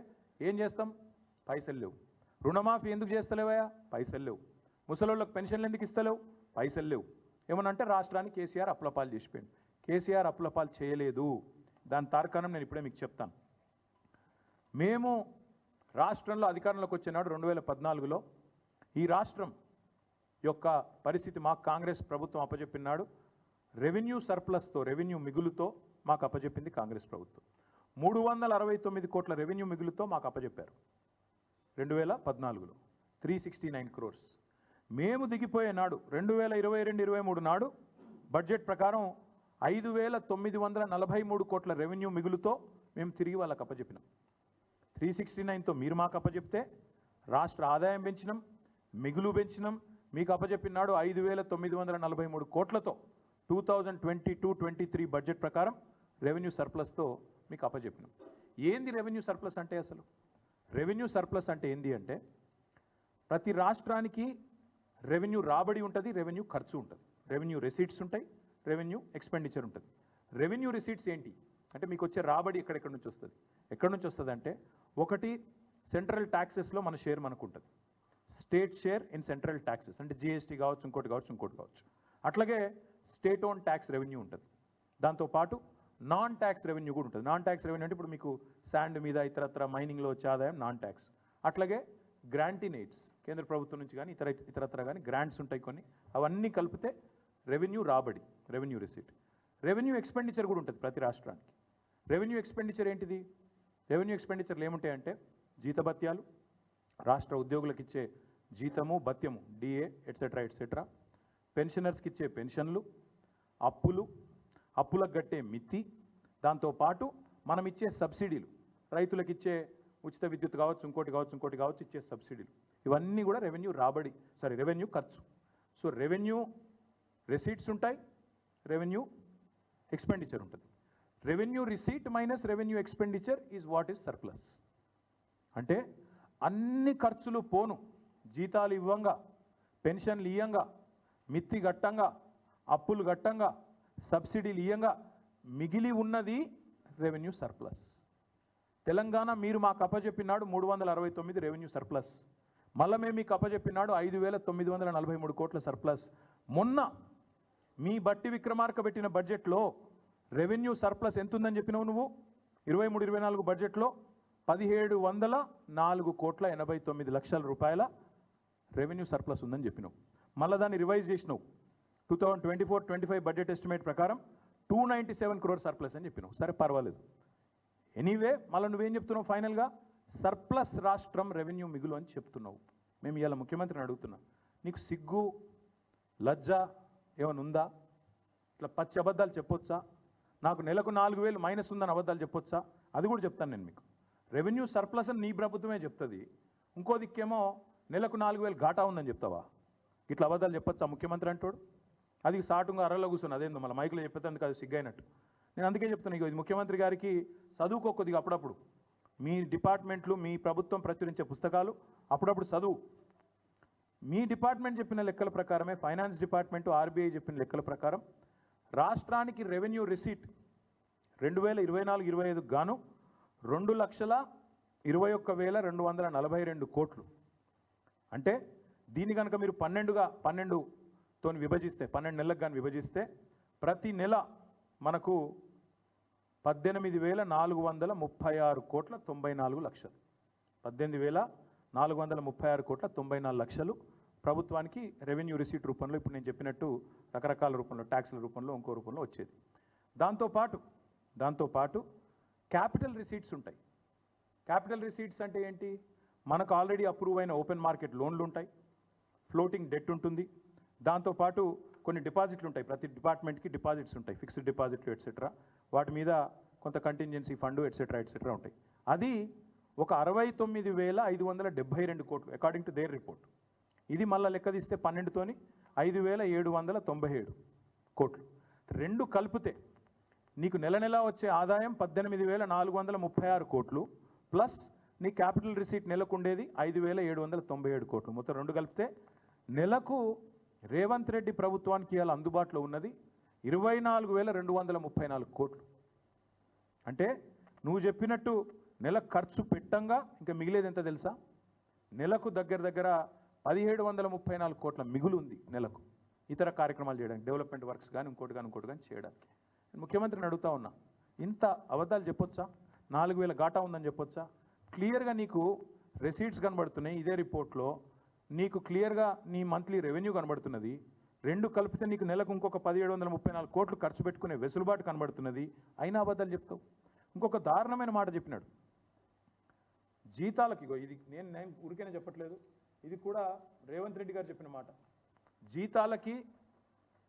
ఏం చేస్తాం? పైసలు లేవు. రుణమాఫీ ఎందుకు చేస్తలేవయా? పైసలు లేవు. ముసలోళ్ళకి పెన్షన్లు ఎందుకు ఇస్తలేవు? పైసలు లేవు. ఏమనంటే రాష్ట్రానికి కేసీఆర్ అప్పులపాలు చేసిపోయింది. కేసీఆర్ అప్పులపాలు చేయలేదు. దాని తార్కాణం నేను ఇప్పుడే మీకు చెప్తాను. మేము రాష్ట్రంలో అధికారంలోకి వచ్చినాడు 2014లో ఈ రాష్ట్రం యొక్క పరిస్థితి మాకు కాంగ్రెస్ ప్రభుత్వం అప్పచెప్పినాడు. రెవెన్యూ సర్ప్లస్తో, రెవెన్యూ మిగులుతో మాకు అప్పచెప్పింది కాంగ్రెస్ ప్రభుత్వం. 369 కోట్ల రెవెన్యూ మిగులుతో మాకు అప్పచెప్పారు 2014లో 369 crores. మేము దిగిపోయే నాడు 2022-23 నాడు బడ్జెట్ ప్రకారం 5,943 కోట్ల రెవెన్యూ మిగులుతో మేము తిరిగి వాళ్ళకి అప్పచెప్పినాం. 369తో మీరు మాకు అప్పచెప్తే రాష్ట్ర ఆదాయం పెంచినాం, మిగులు పెంచినాం. మీకు అప్పచెప్పినాడు 5,943 కోట్లతో 2022-23 బడ్జెట్ ప్రకారం రెవెన్యూ సర్ప్లస్తో మీకు అప్పచెప్పినాం. ఏంది రెవెన్యూ సర్ప్లస్ అంటే? అసలు రెవెన్యూ సర్ప్లస్ అంటే ఏంది అంటే, ప్రతి రాష్ట్రానికి రెవెన్యూ రాబడి ఉంటుంది, రెవెన్యూ ఖర్చు ఉంటుంది, రెవెన్యూ రెసీట్స్ ఉంటాయి, రెవెన్యూ ఎక్స్పెండిచర్ ఉంటుంది. రెవెన్యూ రిసీట్స్ ఏంటి అంటే, మీకు వచ్చే రాబడి ఎక్కడెక్కడి నుంచి వస్తుంది? ఎక్కడి నుంచి వస్తుంది అంటే, ఒకటి సెంట్రల్ ట్యాక్సెస్లో మన షేర్ మనకు ఉంటుంది, state share in central taxes అంటే జిఎస్టీ కావచ్చు, ఇంకోటి కావచ్చు. అట్లాగే స్టేట్ ఓన్ ట్యాక్స్ రెవెన్యూ ఉంటుంది. దాంతోపాటు నాన్ ట్యాక్స్ రెవెన్యూ కూడా ఉంటుంది. నాన్ ట్యాక్స్ రెవెన్యూ అంటే ఇప్పుడు మీకు శాండ్ మీద ఇతరత్ర మైనింగ్లో వచ్చే ఆదాయం నాన్ ట్యాక్స్. అట్లాగే గ్రాంటినేట్స్ కేంద్ర ప్రభుత్వం నుంచి కానీ ఇతరత్ర కానీ గ్రాంట్స్ ఉంటాయి కొన్ని, అవన్నీ కలిపితే రెవెన్యూ రాబడి, రెవెన్యూ రిసీట్. రెవెన్యూ ఎక్స్పెండిచర్ కూడా ఉంటుంది ప్రతి రాష్ట్రానికి. రెవెన్యూ ఎక్స్పెండిచర్ ఏంటిది? రెవెన్యూ ఎక్స్పెండిచర్లు ఏముంటాయంటే, జీతభత్యాలు, రాష్ట్ర ఉద్యోగులకు ఇచ్చే జీతము భత్యము డిఏ ఎట్సెట్రా, పెన్షనర్స్కి ఇచ్చే పెన్షన్లు, అప్పులకు కట్టే మిత్తి, దాంతోపాటు మనం ఇచ్చే సబ్సిడీలు, రైతులకు ఇచ్చే ఉచిత విద్యుత్ కావచ్చు, ఇంకోటి కావచ్చు ఇచ్చే సబ్సిడీలు, ఇవన్నీ కూడా రెవెన్యూ ఖర్చు. సో రెవెన్యూ రిసీట్స్ ఉంటాయి, రెవెన్యూ ఎక్స్పెండిచర్ ఉంటుంది. Revenue receipt minus revenue expenditure is what is surplus. అంటే అన్ని ఖర్చులు పోను, జీతాలు ఇవ్వంగా, పెన్షన్లు ఇయ్యంగా, మిత్తి గట్టంగా, అప్పులు గట్టంగా, సబ్సిడీలు ఇయ్యంగా మిగిలి ఉన్నది రెవెన్యూ సర్ప్లస్. తెలంగాణ మీరు మాకు అప్పచెప్పినాడు 369 రెవెన్యూ సర్ప్లస్. మళ్ళీ మేము మీకు అప్పచెప్పినాడు 5,943 కోట్ల సర్ప్లస్. మొన్న మీ బట్టి విక్రమార్క పెట్టిన బడ్జెట్లో రెవెన్యూ సర్ప్లస్ ఎంత ఉందని చెప్పినావు నువ్వు? 23-24 బడ్జెట్లో 1,704 కోట్ల 89 లక్షల రూపాయల రెవెన్యూ సర్ప్లస్ ఉందని చెప్పినావు. మళ్ళీ దాన్ని రివైజ్ చేసినావు. 2024-25 బడ్జెట్ ఎస్టిమేట్ ప్రకారం 297 crore సర్ప్లస్ అని చెప్పినావు. సరే పర్వాలేదు. ఎనీవే మళ్ళీ నువ్వేం చెప్తున్నావు? ఫైనల్గా సర్ప్లస్ రాష్ట్రం రెవెన్యూ మిగులు అని చెప్తున్నావు. మేము ఇవాళ ముఖ్యమంత్రిని అడుగుతున్నాం, నీకు సిగ్గు లజ్జ ఏమైనా ఉందా? ఇట్లా పచ్చి అబద్ధాలు చెప్పొచ్చా? నాకు నెలకు 4,000 మైనస్ ఉందని అబద్ధాలు చెప్పొచ్చా? అది కూడా చెప్తాను నేను మీకు. రెవెన్యూ సర్ప్లస్ అని నీ ప్రభుత్వమే చెప్తుంది, ఇంకో దిక్కేమో నెలకు 4,000 ఘాటా ఉందని చెప్తావా? ఇట్లా అబద్ధాలు చెప్పొచ్చా ముఖ్యమంత్రి అంటాడు? అది సాటుగా అరలో కూర్చుని అదేందో మళ్ళీ మైకులో చెప్పేందుకు అది సిగ్గైనట్టు. నేను అందుకే చెప్తాను, ఇది ముఖ్యమంత్రి గారికి చదువుకోకొద్దిగా అప్పుడప్పుడు మీ డిపార్ట్మెంట్లు, మీ ప్రభుత్వం ప్రచురించే పుస్తకాలు అప్పుడప్పుడు చదువు. మీ డిపార్ట్మెంట్ చెప్పిన లెక్కల ప్రకారమే, ఫైనాన్స్ డిపార్ట్మెంటు ఆర్బీఐ చెప్పిన లెక్కల ప్రకారం రాష్ట్రానికి రెవెన్యూ రిసీట్ 2024-25 గాను 2,21,242 కోట్లు. అంటే దీన్ని కనుక మీరు 12తో విభజిస్తే, 12 నెలలకు కానీ విభజిస్తే ప్రతి నెల మనకు 18,436 కోట్ల 94 లక్షలు. 18,436 కోట్ల 94 లక్షలు ప్రభుత్వానికి రెవెన్యూ రిసీట్ రూపంలో, ఇప్పుడు నేను చెప్పినట్టు రకరకాల రూపంలో, ట్యాక్స్ల రూపంలో, ఇంకో రూపంలో వచ్చేది. దాంతోపాటు క్యాపిటల్ రిసీట్స్ ఉంటాయి. క్యాపిటల్ రిసీట్స్ అంటే ఏంటి? మనకు ఆల్రెడీ అప్రూవ్ అయిన ఓపెన్ మార్కెట్ లోన్లు ఉంటాయి, ఫ్లోటింగ్ డెట్ ఉంటుంది, దాంతోపాటు కొన్ని డిపాజిట్లు ఉంటాయి. ప్రతి డిపార్ట్మెంట్కి డిపాజిట్స్ ఉంటాయి, ఫిక్స్డ్ డిపాజిట్లు ఎట్సెట్రా. వాటి మీద కొంత కంటింజెన్సీ ఫండ్ ఎట్సెట్రా ఉంటాయి. అది ఒక 69,572 కోట్లు అకార్డింగ్ టు దేర్ రిపోర్ట్. ఇది మళ్ళీ లెక్క తీస్తే 12తోని 5,797 కోట్లు. రెండు కలిపితే నీకు నెల నెలా వచ్చే ఆదాయం 18,436 కోట్లు ప్లస్ నీ క్యాపిటల్ రిసీట్ నెలకు ఉండేది 5,797 కోట్లు. మొత్తం రెండు కలిపితే నెలకు రేవంత్ రెడ్డి ప్రభుత్వానికి ఇవాళ అందుబాటులో ఉన్నది 24,234 కోట్లు. అంటే నువ్వు చెప్పినట్టు నెల ఖర్చు పెట్టంగా ఇంకా మిగిలేది ఎంత తెలుసా? నెలకు దగ్గర 1,734 కోట్ల మిగులు ఉంది నెలకు, ఇతర కార్యక్రమాలు చేయడానికి, డెవలప్మెంట్ వర్క్స్ కానీ ఇంకోటి కానీ చేయడానికి. ముఖ్యమంత్రిని అడుగుతా ఉన్నా, ఇంత అబద్ధాలు చెప్పొచ్చా? 4,000 ఘాటా ఉందని చెప్పొచ్చా? క్లియర్గా నీకు రెసీట్స్ కనబడుతున్నాయి ఇదే రిపోర్ట్లో, నీకు క్లియర్గా నీ మంత్లీ రెవెన్యూ కనబడుతున్నది. రెండు కలిపితే నీకు నెలకు ఇంకొక 1,734 కోట్లు ఖర్చు పెట్టుకునే వెసులుబాటు కనబడుతున్నది. అయినా అబద్ధాలు చెప్తావు. ఇంకొక దారుణమైన మాట చెప్పినాడు, జీతాలకి. ఇది నేను ఊరికేనే చెప్పట్లేదు, ఇది కూడా రేవంత్ రెడ్డి గారు చెప్పిన మాట. జీతాలకి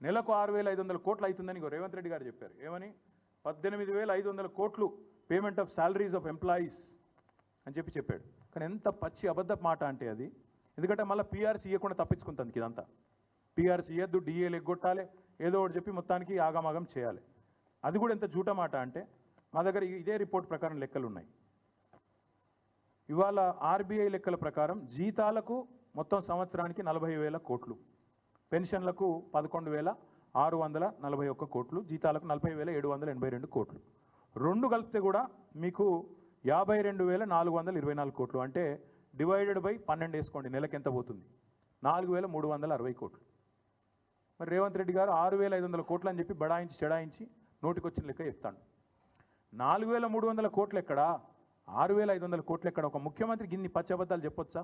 నెలకు 6,500 కోట్లు అవుతుందని రేవంత్ రెడ్డి గారు చెప్పారు. ఏమని? 18,500 కోట్లు payment of salaries of employees అని చెప్పాడు. కానీ ఎంత పచ్చి అబద్ధపు మాట అంటే అది. ఎందుకంటే మళ్ళీ పీఆర్సీ ఇవ్వకుండా తప్పించుకుంటుంది ఇదంతా. పీఆర్సీ ఇవ్వద్దు, డిఏలు ఎగ్గొట్టాలి, ఏదో ఒకటి చెప్పి మొత్తానికి ఆగమాగం చేయాలి. అది కూడా ఎంత జూట మాట అంటే, మా దగ్గర ఇదే రిపోర్ట్ ప్రకారం లెక్కలు ఉన్నాయి. ఇవాళ ఆర్బీఐ లెక్కల ప్రకారం జీతాలకు మొత్తం సంవత్సరానికి 40,000 కోట్లు, పెన్షన్లకు 11,641 కోట్లు, జీతాలకు 40,782 కోట్లు. రెండు కలిపితే కూడా మీకు 52,424 కోట్లు. అంటే డివైడెడ్ బై 12 వేసుకోండి, నెలకి ఎంత పోతుంది? 4,360 కోట్లు. మరి రేవంత్ రెడ్డి గారు 6,500 కోట్లు అని చెప్పి బడాయించి చెడాయించి నోటికొచ్చిన లెక్క చెప్తాడు. 4,300 కోట్లు ఎక్కడా? 6,500 కోట్లు ఎక్కడ? ఒక ముఖ్యమంత్రికి ఇన్ని పచ్చబద్దాలు చెప్పొచ్చా?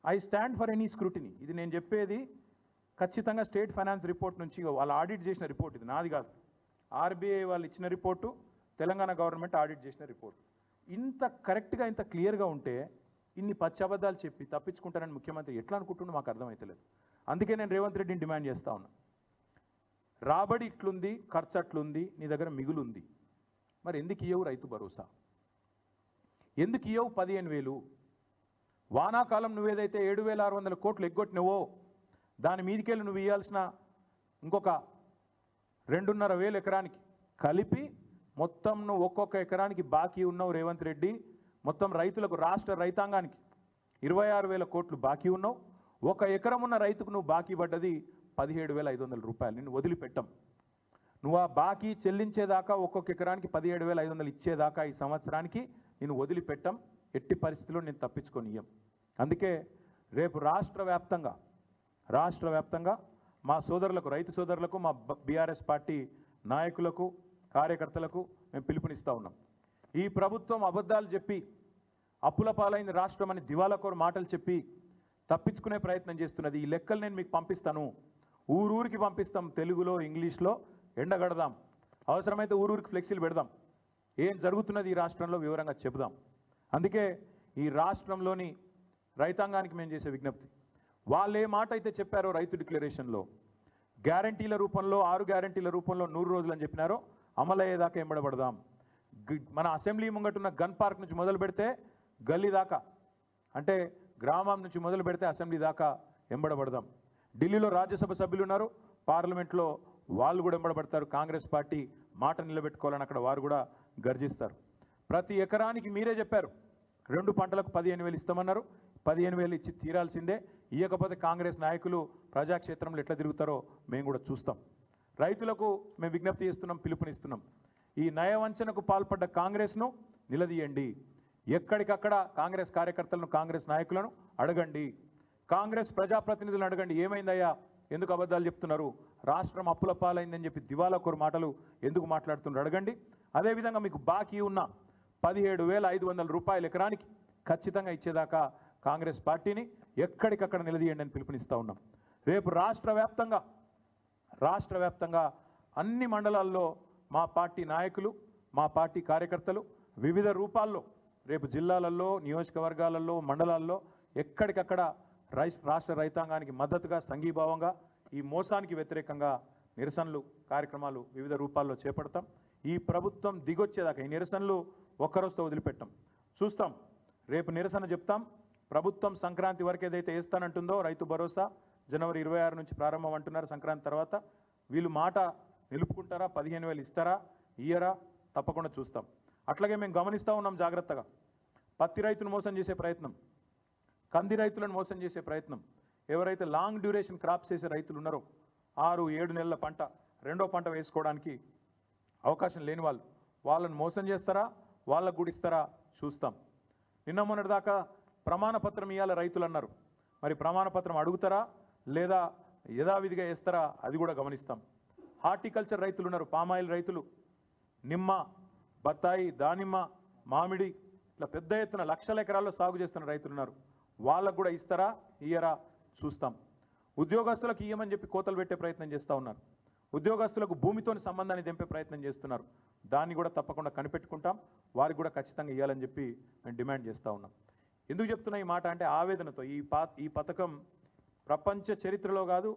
I stand for any scrutiny. ఇది నేను చెప్పేది ఖచ్చితంగా స్టేట్ ఫైనాన్స్ రిపోర్ట్ నుంచి, వాళ్ళు ఆడిట్ చేసిన రిపోర్ట్, ఇది నాది కాదు. ఆర్బీఐ వాళ్ళు ఇచ్చిన రిపోర్టు, తెలంగాణ గవర్నమెంట్ ఆడిట్ చేసిన రిపోర్ట్. ఇంత కరెక్ట్గా, ఇంత క్లియర్గా ఉంటే ఇన్ని పచ్చబద్దాలు చెప్పి తప్పించుకుంటారని ముఖ్యమంత్రి ఎట్లా అనుకుంటుండో మాకు అర్థమవుతలేదు. అందుకే నేను రేవంత్ రెడ్డిని డిమాండ్ చేస్తా ఉన్నా, రాబడి ఇట్లుంది, ఖర్చు అట్లుంది, నీ దగ్గర మిగులుంది, మరి ఎందుకు ఇయ్యవు రైతు భరోసా? ఎందుకు ఇయ్యవు 15,000? వానాకాలం నువ్వేదైతే 7,600 కోట్లు ఎగ్గొట్టినవో దాని మీదికెళ్ళి నువ్వు ఇవ్వాల్సిన ఇంకొక 2,500 ఎకరానికి కలిపి మొత్తం నువ్వు ఒక్కొక్క ఎకరానికి బాకీ ఉన్నావు రేవంత్ రెడ్డి మొత్తం రైతులకు రాష్ట్ర రైతాంగానికి 26,000 కోట్లు బాకీ ఉన్నావు. 1 ఎకరం ఉన్న రైతుకు నువ్వు బాకీ పడ్డది 17,500 రూపాయలు. నిన్ను వదిలిపెట్టం. నువ్వు ఆ బాకీ చెల్లించేదాకా ఒక్కొక్క ఎకరానికి 17,500 ఇచ్చేదాకా ఈ సంవత్సరానికి నేను వదిలిపెట్టం. ఎట్టి పరిస్థితుల్లో నేను తప్పించుకొనియ్యం. అందుకే రేపు రాష్ట్ర వ్యాప్తంగా మా సోదరులకు, రైతు సోదరులకు, మా బీఆర్ఎస్ పార్టీ నాయకులకు, కార్యకర్తలకు మేము పిలుపునిస్తూ ఉన్నాం. ఈ ప్రభుత్వం అబద్ధాలు చెప్పి అప్పుల పాలైంది రాష్ట్రం అని దివాలాకోరు మాటలు చెప్పి తప్పించుకునే ప్రయత్నం చేస్తున్నది. ఈ లెక్కలు నేను మీకు పంపిస్తాను. ఊరూరికి పంపిస్తాం. తెలుగులో, ఇంగ్లీష్లో ఎండగడదాం. అవసరమైతే ఊరూరికి ఫ్లెక్సీలు పెడదాం. ఏం జరుగుతున్నది ఈ రాష్ట్రంలో వివరంగా చెబుదాం. అందుకే ఈ రాష్ట్రంలోని రైతాంగానికి మేము చేసే విజ్ఞప్తి, వాళ్ళు ఏ మాట అయితే చెప్పారో రైతు డిక్లరేషన్లో గ్యారంటీల రూపంలో, 6 గ్యారంటీల రూపంలో 100 రోజులు అని చెప్పినారో అమలయ్యేదాకా ఎంబడబడదాం. మన అసెంబ్లీ ముంగటున్న గన్ పార్క్ నుంచి మొదలు పెడితే గల్లీ దాకా, అంటే గ్రామం నుంచి మొదలు పెడితే అసెంబ్లీ దాకా ఎంబడబడదాం. ఢిల్లీలో రాజ్యసభ సభ్యులు ఉన్నారు, పార్లమెంట్లో వాళ్ళు కూడా ఎంబడబడతారు. కాంగ్రెస్ పార్టీ మాట నిలబెట్టుకోవాలని అక్కడ వారు కూడా గర్జిస్తారు. ప్రతి ఎకరానికి మీరే చెప్పారు 2 పంటలకు 15,000 ఇస్తామన్నారు. 15,000 ఇచ్చి తీరాల్సిందే. ఇవ్వకపోతే కాంగ్రెస్ నాయకులు ప్రజాక్షేత్రంలో ఎట్లా తిరుగుతారో మేము కూడా చూస్తాం. రైతులకు మేము విజ్ఞప్తి చేస్తున్నాం, పిలుపునిస్తున్నాం. ఈ నయవంచనకు పాల్పడ్డ కాంగ్రెస్ను నిలదీయండి. ఎక్కడికక్కడ కాంగ్రెస్ కార్యకర్తలను, కాంగ్రెస్ నాయకులను అడగండి. కాంగ్రెస్ ప్రజాప్రతినిధులను అడగండి, ఏమైందయ్యా, ఎందుకు అబద్ధాలు చెప్తున్నారు, రాష్ట్రం అప్పుల పాలైందని చెప్పి దివాలాకోరు మాటలు ఎందుకు మాట్లాడుతున్నారు అడగండి. అదేవిధంగా మీకు బాకీ ఉన్న 17,500 రూపాయలు ఎకరానికి ఖచ్చితంగా ఇచ్చేదాకా కాంగ్రెస్ పార్టీని ఎక్కడికక్కడ నిలదీయండి అని పిలుపునిస్తూ ఉన్నాం. రేపు రాష్ట్ర వ్యాప్తంగా అన్ని మండలాల్లో మా పార్టీ నాయకులు, మా పార్టీ కార్యకర్తలు వివిధ రూపాల్లో రేపు జిల్లాలలో, నియోజకవర్గాలలో, మండలాల్లో ఎక్కడికక్కడ రాష్ట్ర రైతాంగానికి మద్దతుగా, సంఘీభావంగా, ఈ మోసానికి వ్యతిరేకంగా నిరసనలు, కార్యక్రమాలు వివిధ రూపాల్లో చేపడతాం. ఈ ప్రభుత్వం దిగొచ్చేదాకా ఈ నిరసనలు ఒక్కరోజుతో వదిలిపెట్టాం. చూస్తాం, రేపు నిరసన చెప్తాం. ప్రభుత్వం సంక్రాంతి వరకు ఏదైతే వేస్తానంటుందో రైతు భరోసా జనవరి 26 నుంచి ప్రారంభం అంటున్నారు. సంక్రాంతి తర్వాత వీళ్ళు మాట నిలుపుకుంటారా, 15,000 ఇస్తారా, ఇయ్యరా, తప్పకుండా చూస్తాం. అట్లాగే మేము గమనిస్తూ ఉన్నాం జాగ్రత్తగా. పత్తి రైతును మోసం చేసే ప్రయత్నం, కంది రైతులను మోసం చేసే ప్రయత్నం, ఎవరైతే లాంగ్ డ్యూరేషన్ క్రాప్స్ చేసే రైతులు ఉన్నారో 6-7 నెలల పంట, 2వ పంట వేసుకోవడానికి అవకాశం లేని వాళ్ళని మోసం చేస్తారా, వాళ్ళకు కూడా ఇస్తారా చూస్తాం. నిన్న మొన్నటిదాకా ప్రమాణపత్రం ఇవ్వాలి రైతులు అన్నారు. మరి ప్రమాణపత్రం అడుగుతారా లేదా యథావిధిగా వేస్తారా అది కూడా గమనిస్తాం. హార్టికల్చర్ రైతులు ఉన్నారు, పామాయిల్ రైతులు, నిమ్మ, బత్తాయి, దానిమ్మ, మామిడి, ఇట్లా పెద్ద ఎత్తున లక్షల ఎకరాల్లో సాగు చేస్తున్న రైతులు ఉన్నారు. వాళ్ళకు కూడా ఇస్తారా, ఇయ్యరా చూస్తాం. ఉద్యోగస్తులకు ఇయ్యమని చెప్పి కోతలు పెట్టే ప్రయత్నం చేస్తూ ఉన్నారు. ఉద్యోగస్తులకు భూమితోని సంబంధాన్ని తెంపే ప్రయత్నం చేస్తున్నారు. దాన్ని కూడా తప్పకుండా కనిపెట్టుకుంటాం. వారికి కూడా ఖచ్చితంగా ఇవ్వాలని చెప్పి మేము డిమాండ్ చేస్తూ ఉన్నాం. ఎందుకు చెప్తున్నా ఈ మాట అంటే ఆవేదనతో. ఈ పథకం ప్రపంచ చరిత్రలో కాదు,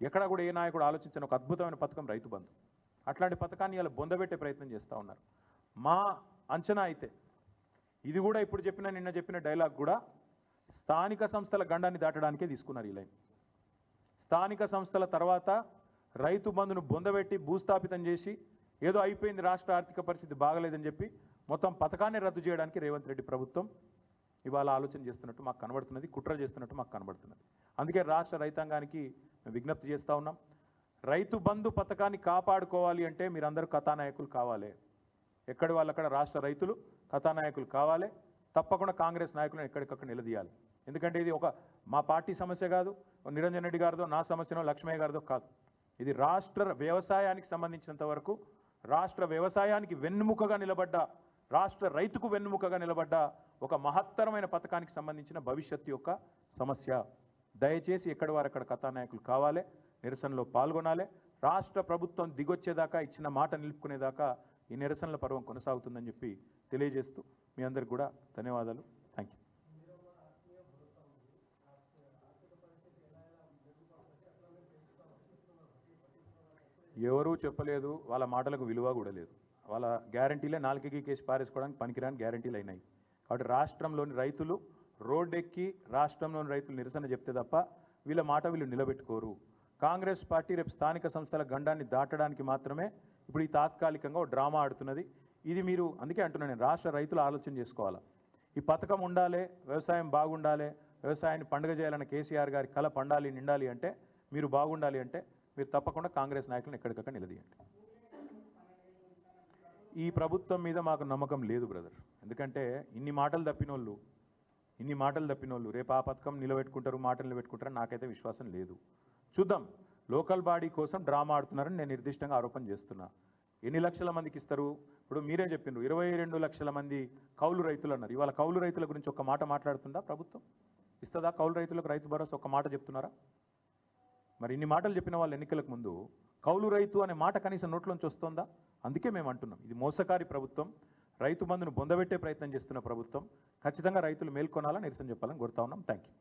ఎక్కడా కూడా ఏ నాయకుడు ఆలోచించిన ఒక అద్భుతమైన పథకం రైతు బంధు. అట్లాంటి పథకాన్ని ఇలా బొందబెట్టే ప్రయత్నం చేస్తూ ఉన్నారు. మా అంచనా అయితే ఇది కూడా ఇప్పుడు నిన్న చెప్పిన డైలాగ్ కూడా స్థానిక సంస్థల గండాన్ని దాటడానికే తీసుకున్నారు ఈ లైన్. స్థానిక సంస్థల తర్వాత రైతు బంధును బొందబెట్టి భూస్థాపితం చేసి ఏదో అయిపోయింది, రాష్ట్ర ఆర్థిక పరిస్థితి బాగలేదని చెప్పి మొత్తం పథకాన్ని రద్దు చేయడానికి రేవంత్ రెడ్డి ప్రభుత్వం ఇవాళ ఆలోచన చేస్తున్నట్టు మాకు కనబడుతున్నది, కుట్ర చేస్తున్నట్టు మాకు కనబడుతున్నది. అందుకే రాష్ట్ర రైతాంగానికి విజ్ఞప్తి చేస్తూ ఉన్నాం, రైతు బంధు పథకాన్ని కాపాడుకోవాలి అంటే మీరందరూ కథానాయకులు కావాలి. ఎక్కడి వాళ్ళక్కడ రాష్ట్ర రైతులు కథానాయకులు కావాలి. తప్పకుండా కాంగ్రెస్ నాయకులను ఎక్కడికక్కడ నిలదీయాలి. ఎందుకంటే ఇది మా పార్టీ సమస్య కాదు, నిరంజన్ రెడ్డి గారిదో, నా సమస్యనో, లక్ష్మయ్య గారిదో కాదు. ఇది రాష్ట్ర వ్యవసాయానికి సంబంధించినంత వరకు రాష్ట్ర వ్యవసాయానికి వెన్నుముకగా నిలబడ్డ, రాష్ట్ర రైతుకు వెన్నుముకగా నిలబడ్డ ఒక మహత్తరమైన పథకానికి సంబంధించిన భవిష్యత్తు యొక్క సమస్య. దయచేసి ఎక్కడి వారు అక్కడ కథానాయకులు కావాలి, నిరసనలో పాల్గొనాలి. రాష్ట్ర ప్రభుత్వం దిగొచ్చేదాకా, ఇచ్చిన మాట నిలుపుకునేదాకా ఈ నిరసనల పర్వం కొనసాగుతుందని చెప్పి తెలియజేస్తూ మీ అందరికి కూడా ధన్యవాదాలు. Thank you. ఎవరూ చెప్పలేదు, వాళ్ళ మాటలకు విలువ కూడా లేదు. వాళ్ళ గ్యారంటీలే నాలుకకి కేసు పారేసుకోవడానికి పనికిరాని గ్యారంటీలు అయినాయి. కాబట్టి రాష్ట్రంలోని రైతులు రోడ్డెక్కి రాష్ట్రంలోని రైతులు నిరసన చెప్తే తప్ప వీళ్ళ మాట వీళ్ళు నిలబెట్టుకోరు. కాంగ్రెస్ పార్టీ రేపు స్థానిక సంస్థల గండాన్ని దాటడానికి మాత్రమే ఇప్పుడు ఈ తాత్కాలికంగా డ్రామా ఆడుతున్నది. ఇది మీరు అందుకే అంటున్నాను, నేను రాష్ట్ర రైతులు ఆలోచన చేసుకోవాలా. ఈ పథకం ఉండాలి, వ్యవసాయం బాగుండాలి, వ్యవసాయాన్ని పండుగ చేయాలన్న కేసీఆర్ గారి కళ పండాలి నిండాలి అంటే, మీరు బాగుండాలి అంటే మీరు తప్పకుండా కాంగ్రెస్ నాయకులను ఎక్కడికక్కడ నిలదీయండి. ఈ ప్రభుత్వం మీద మాకు నమ్మకం లేదు బ్రదర్. ఎందుకంటే ఇన్ని మాటలు తప్పినోళ్ళు రేపు ఆ పథకం నిలబెట్టుకుంటారు, మాటలు నిలబెట్టుకుంటారని నాకైతే విశ్వాసం లేదు. చూద్దాం. లోకల్ బాడీ కోసం డ్రామా ఆడుతున్నారని నేను నిర్దిష్టంగా ఆరోపణ చేస్తున్నా. ఎన్ని లక్షల మందికి ఇస్తారు? ఇప్పుడు మీరే చెప్పిండ్రు 22 లక్షల మంది కౌలు రైతులు అన్నారు. ఇవాళ కౌలు రైతుల గురించి ఒక్క మాట మాట్లాడుతుందా ప్రభుత్వం? ఇస్తుందా కౌలు రైతులకు రైతు భరోసా? ఒక్క మాట చెప్తున్నారా? మరి ఇన్ని మాటలు చెప్పిన వాళ్ళు ఎన్నికలకు ముందు కౌలు రైతు అనే మాట కనీసం నోట్లోంచి వస్తుందా? అందుకే మేము అంటున్నాం, ఇది మోసకారి ప్రభుత్వం, రైతు బంధును బొందబెట్టే ప్రయత్నం చేస్తున్న ప్రభుత్వం. ఖచ్చితంగా రైతులు మేల్కొనాలని నిరసన చెప్పాలని కోరుతా ఉన్నాం. Thank you.